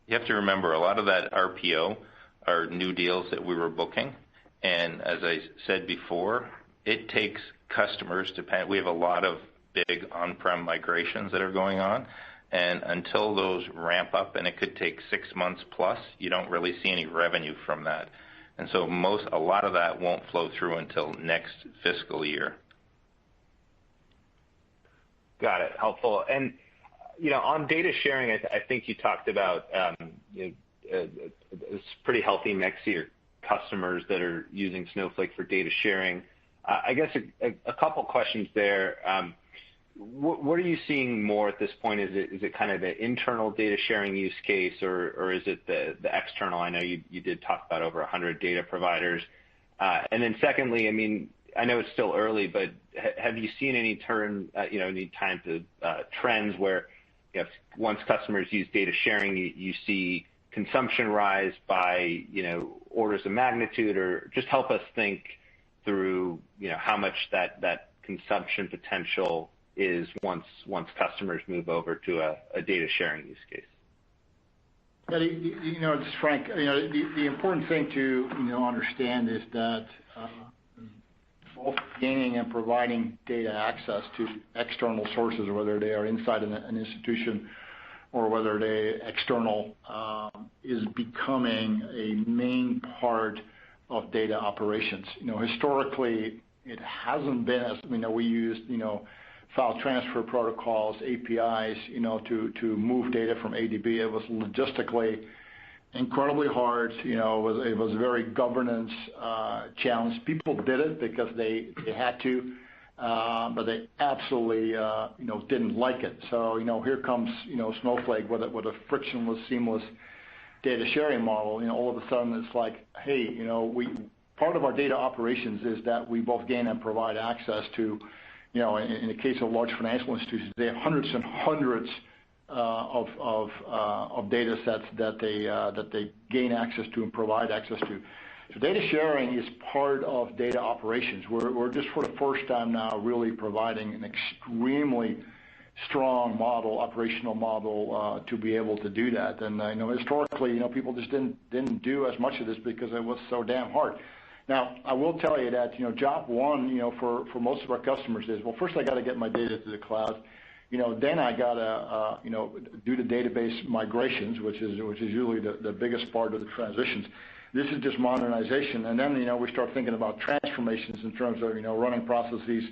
You have to remember, a lot of that RPO are new deals that we were booking. And as I said before, it takes customers we have a lot of big on-prem migrations that are going on. And until those ramp up, and it could take 6 months plus, you don't really see any revenue from that. And so a lot of that won't flow through until next fiscal year. Got it. Helpful. And on data sharing, I think you talked about a pretty healthy mix of your customers that are using Snowflake for data sharing. I guess a couple questions there. What are you seeing more at this point? Is it kind of the internal data sharing use case, or is it the external? I know you did talk about over 100 data providers. And then secondly, I know it's still early, but have you seen any trends where once customers use data sharing, you see consumption rise by orders of magnitude, or just help us think through how much that consumption potential is once customers move over to a data sharing use case. Yeah, it's Frank. The important thing to understand is that both gaining and providing data access to external sources, whether they are inside an institution or whether they external, is becoming a main part of data operations. Historically, it hasn't been as we used file transfer protocols, APIs, to move data from A to B. It was logistically incredibly hard. It was a very governance challenge. People did it because they had to, but they absolutely didn't like it. So here comes Snowflake with a frictionless, seamless data sharing model. All of a sudden it's like, hey, part of our data operations is that we both gain and provide access to, in the case of large financial institutions, they have hundreds and hundreds of data sets that they gain access to and provide access to. So data sharing is part of data operations. We're just for the first time now really providing an extremely strong model, operational model, to be able to do that. And historically, people just didn't do as much of this because it was so damn hard. Now, I will tell you that job one, for most of our customers is, well, first I got to get my data to the cloud. Then I gotta do the database migrations, which is usually the biggest part of the transitions. This is just modernization, and then we start thinking about transformations in terms of running processes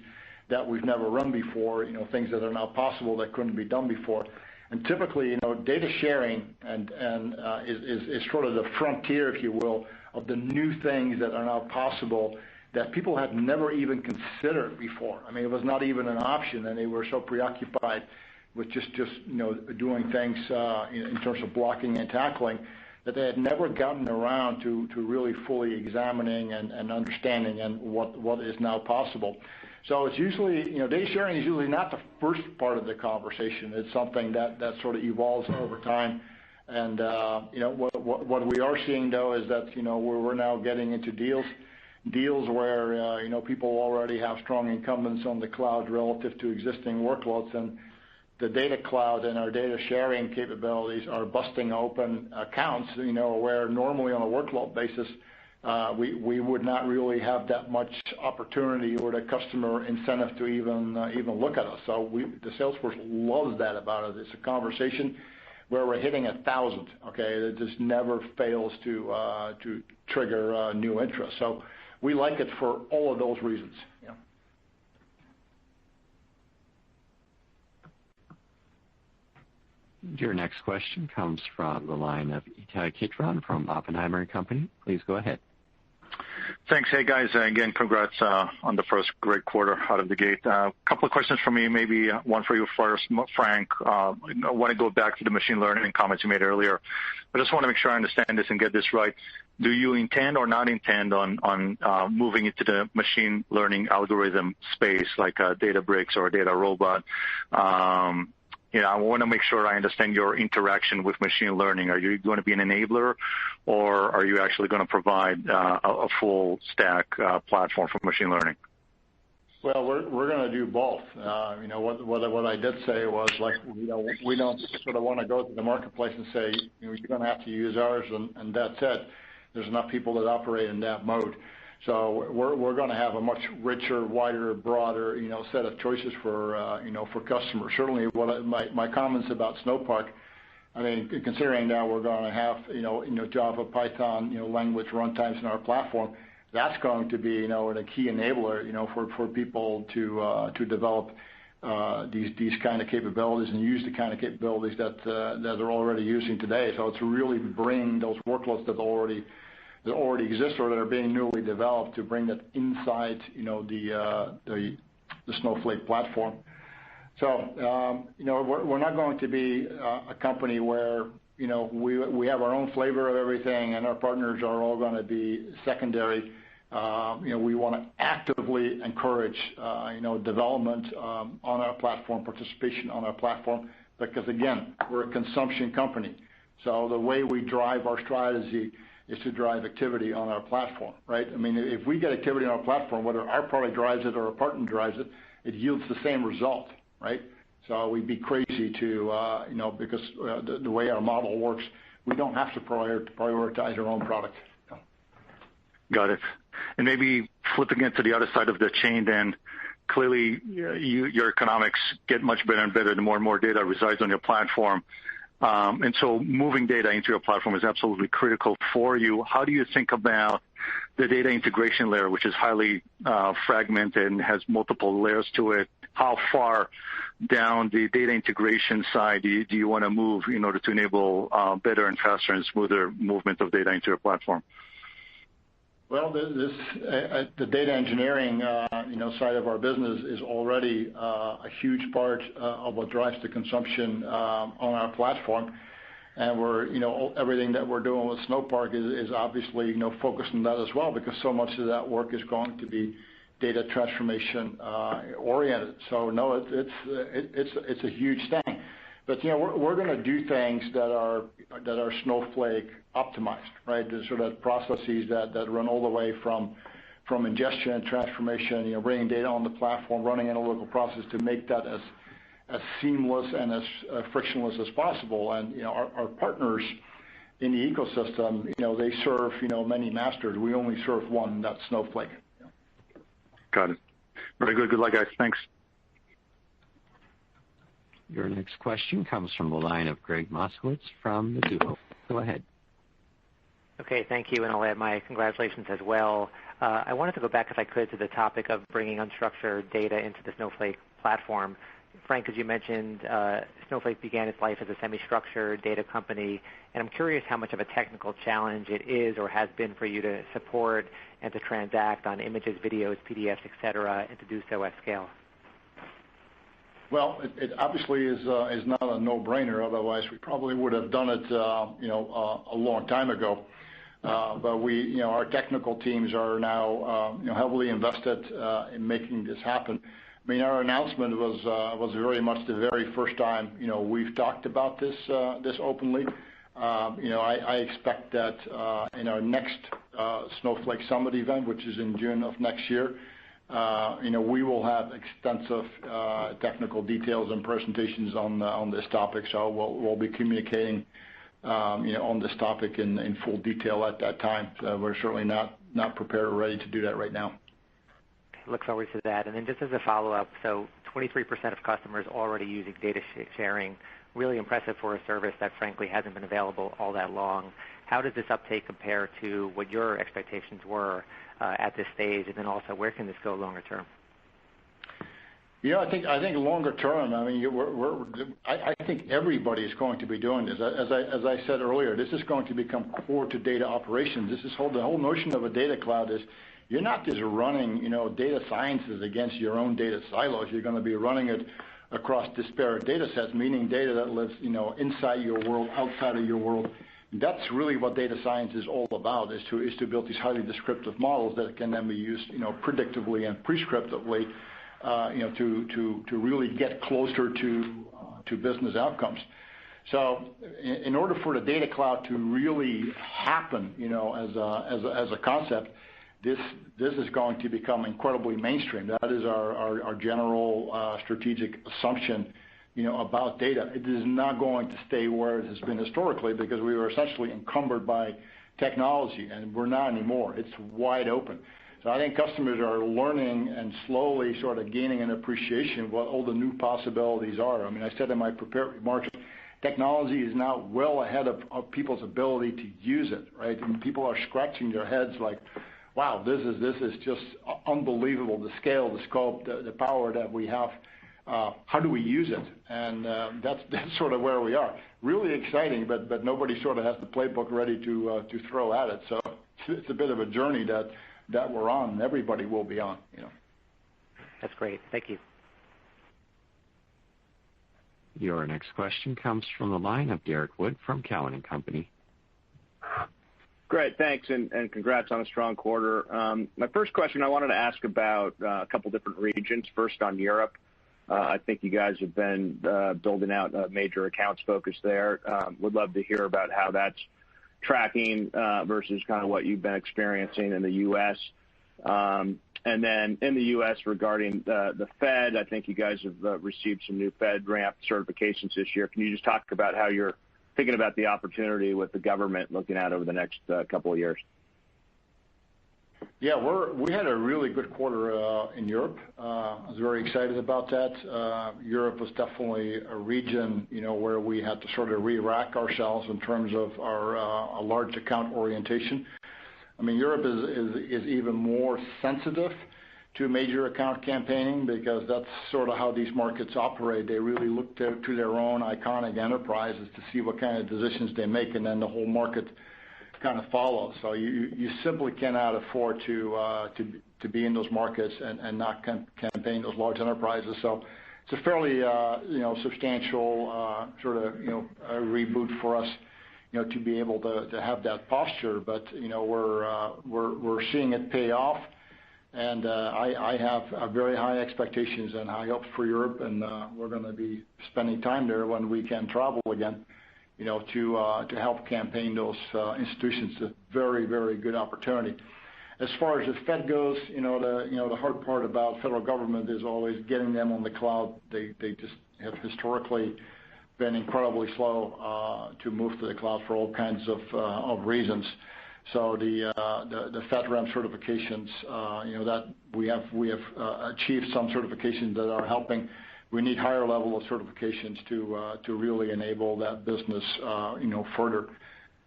that we've never run before, things that are now possible that couldn't be done before. And typically, data sharing is sort of the frontier, if you will, of the new things that are now possible that people had never even considered before. It was not even an option, and they were so preoccupied with just doing things in terms of blocking and tackling that they had never gotten around to really fully examining and understanding and what is now possible. So it's usually, data sharing is usually not the first part of the conversation. It's something that sort of evolves over time. And what we are seeing though is that we're now getting into deals where people already have strong incumbents on the cloud relative to existing workloads, and the data cloud and our data sharing capabilities are busting open accounts, where normally on a workload basis, we would not really have that much opportunity or the customer incentive to even look at us. So the sales force loves that about it. It's a conversation where we're hitting 1,000. Okay, it just never fails to trigger new interest. So we like it for all of those reasons. Yeah. Your next question comes from the line of Ittai Kidron from Oppenheimer & Company. Please go ahead. Thanks. Hey, guys. Again, congrats on the first great quarter out of the gate. A couple of questions for me, maybe one for you first, Frank. I want to go back to the machine learning comments you made earlier. I just want to make sure I understand this and get this right. Do you intend or not intend on moving into the machine learning algorithm space like a Databricks or a Data Robot? I want to make sure I understand your interaction with machine learning. Are you going to be an enabler, or are you actually going to provide a full stack platform for machine learning? Well, we're going to do both. What I did say was we don't sort of want to go to the marketplace and say you're going to have to use ours and that's it. There's enough people that operate in that mode. So we're going to have a much richer, wider, broader, set of choices for customers. Certainly, my comments about Snowpark. I mean, considering that we're going to have Java, Python, language runtimes in our platform, that's going to be a key enabler for people to develop these kind of capabilities and use the kind of capabilities that they're already using today. So it's really bring those workloads that already exist or that are being newly developed to bring that inside the Snowflake platform. So we're not going to be a company where we have our own flavor of everything and our partners are all going to be secondary. We want to actively encourage development on our platform, participation on our platform, because again, we're a consumption company. So the way we drive our strategy is to drive activity on our platform, right? I mean, if we get activity on our platform, whether our product drives it or a partner drives it, it yields the same result, right? So we'd be crazy to, because the way our model works, we don't have to prioritize our own product. Got it. And maybe flipping it to the other side of the chain then, clearly your economics get much better and better the more and more data resides on your platform. And so moving data into your platform is absolutely critical for you. How do you think about the data integration layer, which is highly fragmented and has multiple layers to it? How far down the data integration side do you want to move in order to enable better and faster and smoother movement of data into your platform? Well, the data engineering side of our business is already a huge part of what drives the consumption on our platform, and everything that we're doing with Snowpark is obviously focused on that as well, because so much of that work is going to be data transformation oriented. So no, it's a huge thing. But we're going to do things that are Snowflake optimized, right? So that processes that run all the way from ingestion and transformation, bringing data on the platform, running analytical process to make that as seamless and as frictionless as possible. And our partners in the ecosystem, they serve many masters. We only serve one, that's Snowflake. Got it. Very good. Good luck, guys. Thanks. Your next question comes from the line of Gregg Moskowitz from Mizuho. Go ahead. Okay, thank you, and I'll add my congratulations as well. I wanted to go back, if I could, to the topic of bringing unstructured data into the Snowflake platform. Frank, as you mentioned, Snowflake began its life as a semi-structured data company, and I'm curious how much of a technical challenge it is or has been for you to support and to transact on images, videos, PDFs, et cetera, and to do so at scale. Well, it obviously is not a no-brainer. Otherwise, we probably would have done it, a long time ago. But our technical teams are now, heavily invested in making this happen. I mean, our announcement was very much the very first time, we've talked about this openly. I expect that in our next Snowflake Summit event, which is in June of next year, we will have extensive technical details and presentations on this topic. So we'll be communicating on this topic in full detail at that time. So we're certainly not prepared or ready to do that right now. Look forward to that. And then just as a follow-up, so 23% of customers already using data sharing, really impressive for a service that frankly hasn't been available all that long. How does this uptake compare to what your expectations were at this stage? And then also, where can this go longer term? I think longer term, I mean, I think everybody is going to be doing this. As I said earlier, this is going to become core to data operations. The whole notion of a data cloud is you're not just running, data sciences against your own data silos. You're going to be running it across disparate data sets, meaning data that lives, inside your world, outside of your world. That's really what data science is all about, is to build these highly descriptive models that can then be used, predictively and prescriptively, to really get closer to business outcomes. So in order for the data cloud to really happen, as a concept, this is going to become incredibly mainstream. That is our general strategic assumption, about data. It is not going to stay where it has been historically because we were essentially encumbered by technology, and we're not anymore. It's wide open. So I think customers are learning and slowly sort of gaining an appreciation of what all the new possibilities are. I mean, I said in my prepared remarks, technology is now well ahead of people's ability to use it, right? And people are scratching their heads like, wow, this is just unbelievable, the scale, the scope, the power that we have. How do we use it? And that's sort of where we are. Really exciting, but nobody sort of has the playbook ready to throw at it. So it's a bit of a journey that we're on, and everybody will be on. That's great. Thank you. Your next question comes from the line of Derek Wood from Cowen and Company. Great, thanks, and congrats on a strong quarter. My first question, I wanted to ask about a couple different regions. First on Europe. I think you guys have been building out a major accounts focus there. Would love to hear about how that's tracking versus kind of what you've been experiencing in the U.S. And then in the U.S. regarding the Fed, I think you guys have received some new FedRAMP certifications this year. Can you just talk about how you're thinking about the opportunity with the government looking at over the next couple of years? Yeah, we had a really good quarter in Europe. I was very excited about that. Europe was definitely a region, where we had to sort of re-rack ourselves in terms of our large account orientation. I mean, Europe is even more sensitive to major account campaigning because that's sort of how these markets operate. They really look to their own iconic enterprises to see what kind of decisions they make, and then the whole market kind of follows. So you simply cannot afford to be in those markets and not campaign those large enterprises. So it's a fairly substantial sort of a reboot for us, to be able to have that posture. But we're seeing it pay off. And I have very high expectations and high hopes for Europe, and we're going to be spending time there when we can travel again, to help campaign those institutions. It's a very, very good opportunity. As far as the Fed goes, the hard part about federal government is always getting them on the cloud. They just have historically been incredibly slow to move to the cloud for all kinds of reasons. So the FedRAMP certifications, that we have achieved some certifications that are helping. We need higher level of certifications to really enable that business, further.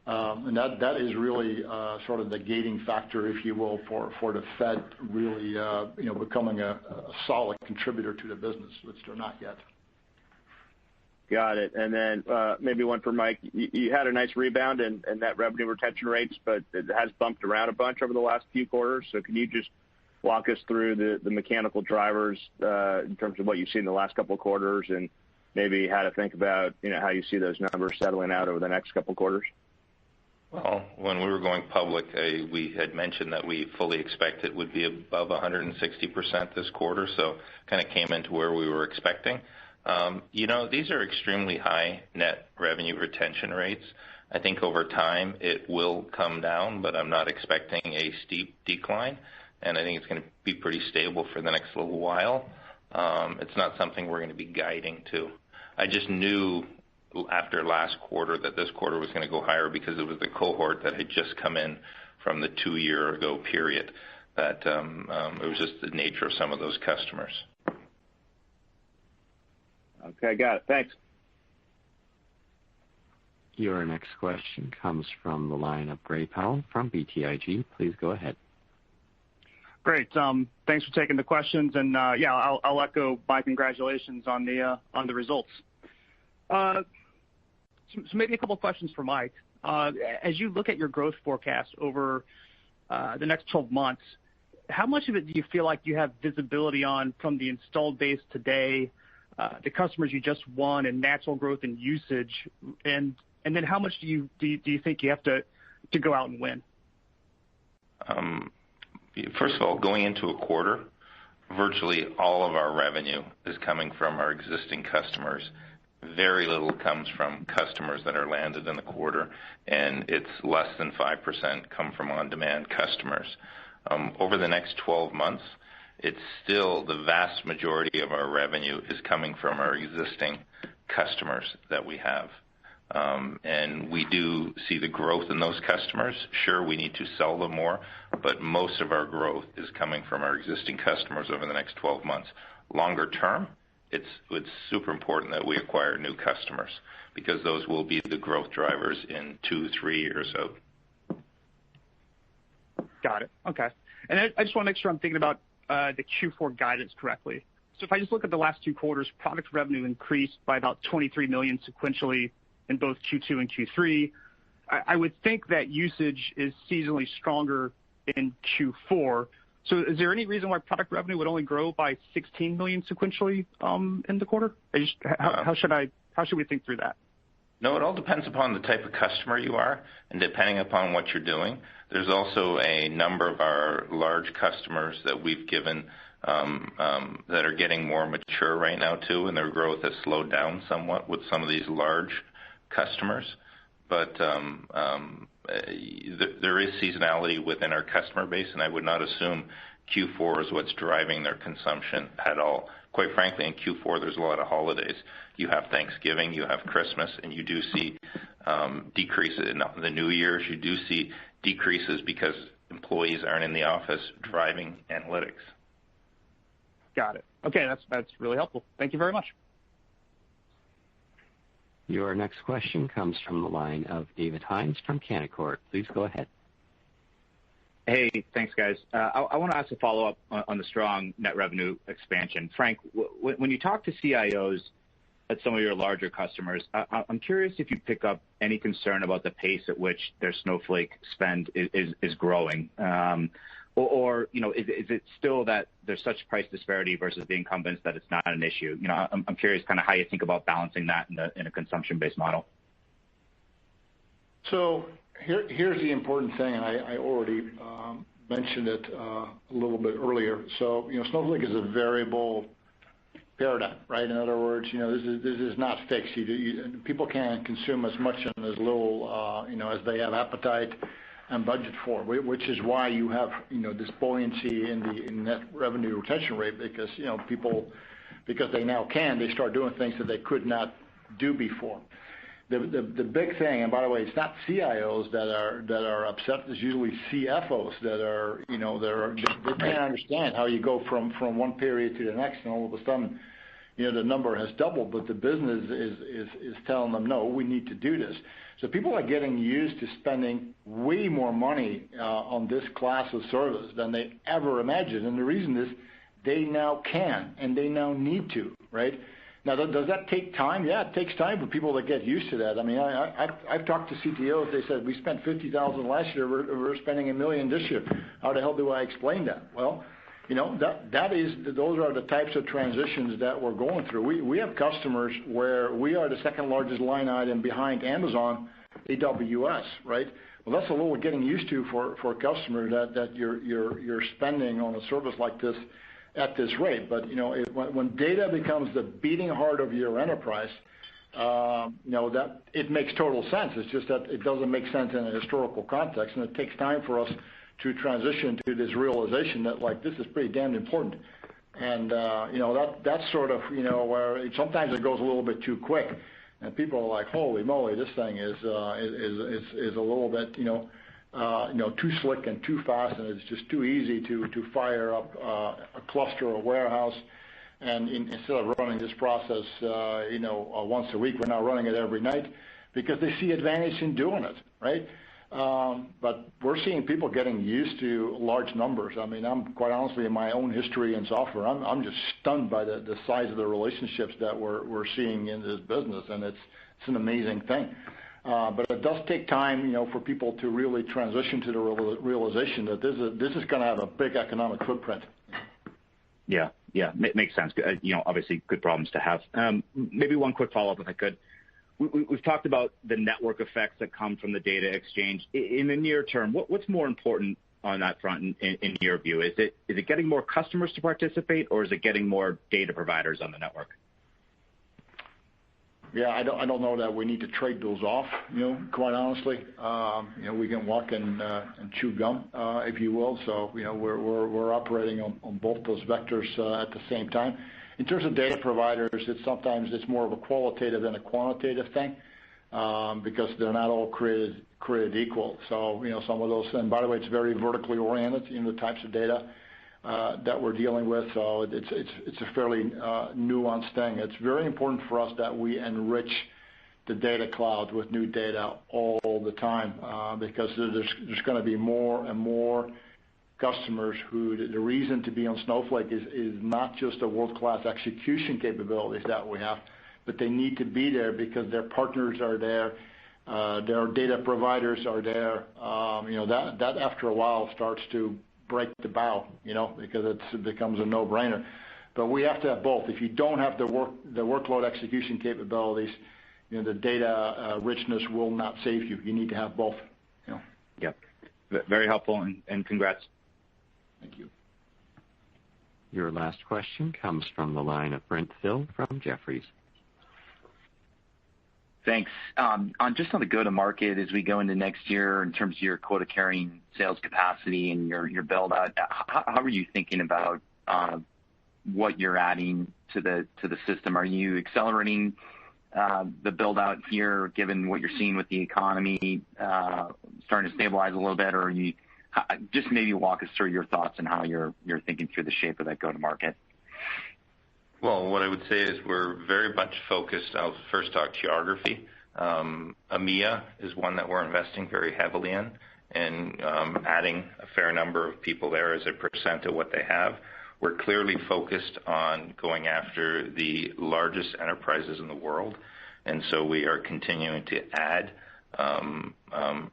And that is really sort of the gating factor, if you will, for the Fed really, becoming a solid contributor to the business, which they're not yet. Got it. And then maybe one for Mike. You had a nice rebound in net revenue retention rates, but it has bumped around a bunch over the last few quarters. So can you just walk us through the mechanical drivers in terms of what you've seen in the last couple of quarters, and maybe how to think about how you see those numbers settling out over the next couple of quarters? Well, when we were going public, we had mentioned that we fully expect it would be above 160% this quarter, so kind of came into where we were expecting. These are extremely high net revenue retention rates. I think over time it will come down, but I'm not expecting a steep decline. and I think it's going to be pretty stable for the next little while. It's not something we're going to be guiding to. I just knew after last quarter that this quarter was going to go higher because it was the cohort that had just come in from the 2-year ago period, that it was just the nature of some of those customers. Okay, got it. Thanks. Your next question comes from the line of Gray Powell from BTIG. Please go ahead. Great. Thanks for taking the questions, and I'll echo my congratulations on the results. So maybe a couple of questions for Mike. As you look at your growth forecast over the next 12 months, how much of it do you feel like you have visibility on from the installed base today, the customers you just won, and natural growth and usage, and then how much do you think you have to go out and win? First of all, going into a quarter, virtually all of our revenue is coming from our existing customers. Very little comes from customers that are landed in the quarter, and it's less than 5% come from on-demand customers. Over the next 12 months, it's still the vast majority of our revenue is coming from our existing customers that we have. And we do see the growth in those customers. Sure, we need to sell them more, but most of our growth is coming from our existing customers over the next 12 months. Longer term, it's super important that we acquire new customers because those will be the growth drivers in 2-3 years out. Got it. Okay. And I just want to make sure I'm thinking about the Q4 guidance correctly. So if I just look at the last 2 quarters, product revenue increased by about $23 million sequentially in both Q2 and Q3. I would think that usage is seasonally stronger in Q4. So is there any reason why product revenue would only grow by $16 million sequentially in the quarter? How should we think through that? No, it all depends upon the type of customer you are and depending upon what you're doing. There's also a number of our large customers that we've given that are getting more mature right now too, and their growth has slowed down somewhat with some of these large customers. But there is seasonality within our customer base, and I would not assume Q4 is what's driving their consumption at all. Quite frankly, in Q4, there's a lot of holidays. You have Thanksgiving, you have Christmas, and you do see decreases in the New Year's. You do see decreases because employees aren't in the office driving analytics. Got it. Okay, that's really helpful. Thank you very much. Your next question comes from the line of David Hynes from Canaccord. Please go ahead. Hey, thanks, guys. I want to ask a follow-up on the strong net revenue expansion. Frank, when you talk to CIOs at some of your larger customers, I'm curious if you pick up any concern about the pace at which their Snowflake spend is growing. Or is it still that there's such price disparity versus the incumbents that it's not an issue? I'm curious kind of how you think about balancing that in a consumption-based model. So here's the important thing, and I already mentioned it a little bit earlier. So Snowflake is a variable paradigm, right? In other words, this is not fixed. People can't consume as much and as little, as they have appetite and budget for, which is why you have this buoyancy in the net revenue retention rate because people, because they now they start doing things that they could not do before. The big thing, and by the way, it's not CIOs that are upset. It's usually CFOs that are they can't understand how you go from one period to the next, and all of a sudden the number has doubled, but the business is telling them, no, we need to do this. So people are getting used to spending way more money on this class of service than they ever imagined. And the reason is they now can and they now need to, right? Now, does that take time? Yeah, it takes time for people to get used to that. I mean, I've talked to CTOs. They said, we spent $50,000 last year. We're spending $1 million this year. How the hell do I explain that? Well, those are the types of transitions that we're going through. We have customers where we are the second largest line item behind Amazon AWS, right? Well, that's a little getting used to for a customer that you're spending on a service like this at this rate. But when data becomes the beating heart of your enterprise, that it makes total sense. It's just that it doesn't make sense in a historical context, and it takes time for us to transition to this realization that like this is pretty damn important. And that's sort of where sometimes it goes a little bit too quick, and people are like, holy moly, this thing is a little bit too slick and too fast, and it's just too easy to fire up a cluster or warehouse. And instead of running this process once a week, we're now running it every night because they see advantage in doing it, right? But we're seeing people getting used to large numbers. I mean, I'm quite honestly, in my own history in software, I'm just stunned by the size of the relationships that we're seeing in this business, and it's an amazing thing. But it does take time, for people to really transition to the realization that this is going to have a big economic footprint. Yeah, makes sense. Obviously good problems to have. Maybe one quick follow-up, if I could. We've talked about the network effects that come from the data exchange. In the near term, what's more important on that front in your view? Is it getting more customers to participate, or is it getting more data providers on the network? Yeah, I don't know that we need to trade those off, quite honestly. We can walk and chew gum, if you will. So, we're operating on both those vectors at the same time. In terms of data providers, sometimes it's more of a qualitative than a quantitative thing, because they're not all created equal. So, some of those, and by the way, it's very vertically oriented, the types of data that we're dealing with. So it's a fairly nuanced thing. It's very important for us that we enrich the data cloud with new data all the time, because there's going to be more and more customers who the reason to be on Snowflake is not just the world-class execution capabilities that we have, but they need to be there because their partners are there, their data providers are there. That after a while starts to break the bow, because it becomes a no-brainer. But we have to have both. If you don't have the workload execution capabilities, the data richness will not save you. You need to have both. Yep. Very helpful, and congrats. Thank you. Your last question comes from the line of Brent Thill from Jefferies. Thanks. Just on the go-to-market as we go into next year in terms of your quota-carrying sales capacity and your build-out, how are you thinking about what you're adding to the system? Are you accelerating the build-out here, given what you're seeing with the economy starting to stabilize a little bit, or are you just maybe walk us through your thoughts and how you're thinking through the shape of that go-to-market? Well, what I would say is we're very much focused. I'll first talk geography. EMEA is one that we're investing very heavily in, and adding a fair number of people there as a percent of what they have. We're clearly focused on going after the largest enterprises in the world, and so we are continuing to add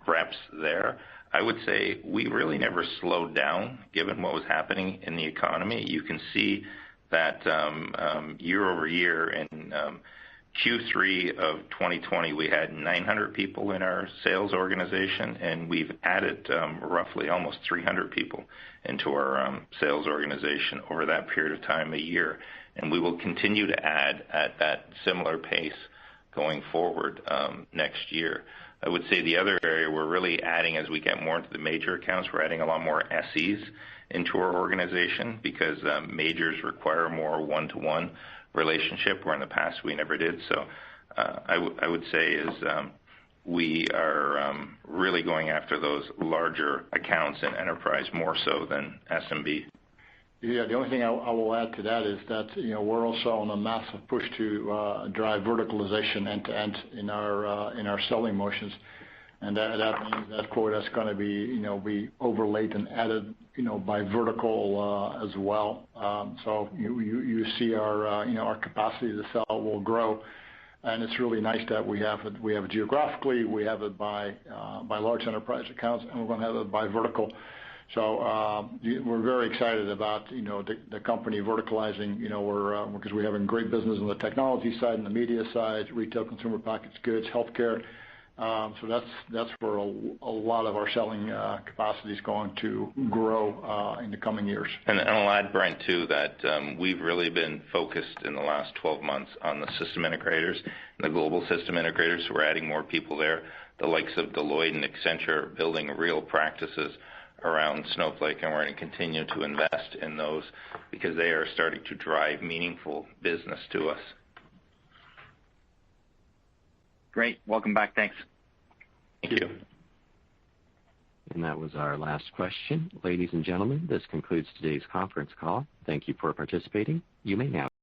reps there. I would say we really never slowed down given what was happening in the economy. You can see that year over year in Q3 of 2020, we had 900 people in our sales organization, and we've added roughly almost 300 people into our sales organization over that period of time, a year. And we will continue to add at that similar pace going forward next year. I would say the other area we're really adding as we get more into the major accounts, we're adding a lot more SEs into our organization because majors require more one-to-one relationship, where in the past we never did. So I would say is we are really going after those larger accounts and enterprise more so than SMB. Yeah, the only thing I will add to that is that we're also on a massive push to drive verticalization end-to-end in our selling motions, and that means that quota is going to be overlaid and added by vertical as well. So you see our capacity to sell will grow, and it's really nice that we have it geographically, we have it by large enterprise accounts, and we're going to have it by vertical. So we're very excited about the company verticalizing. Because we're having great business on the technology side and the media side, retail, consumer packaged goods, healthcare. So that's where a lot of our selling capacity is going to grow in the coming years. And I'll add, Brent, too, that we've really been focused in the last 12 months on the system integrators, the global system integrators. So we're adding more people there. The likes of Deloitte and Accenture are building real practices around Snowflake, and we're going to continue to invest in those because they are starting to drive meaningful business to us. Great. Welcome back. Thanks. Thank you. And that was our last question. Ladies and gentlemen, this concludes today's conference call. Thank you for participating. You may now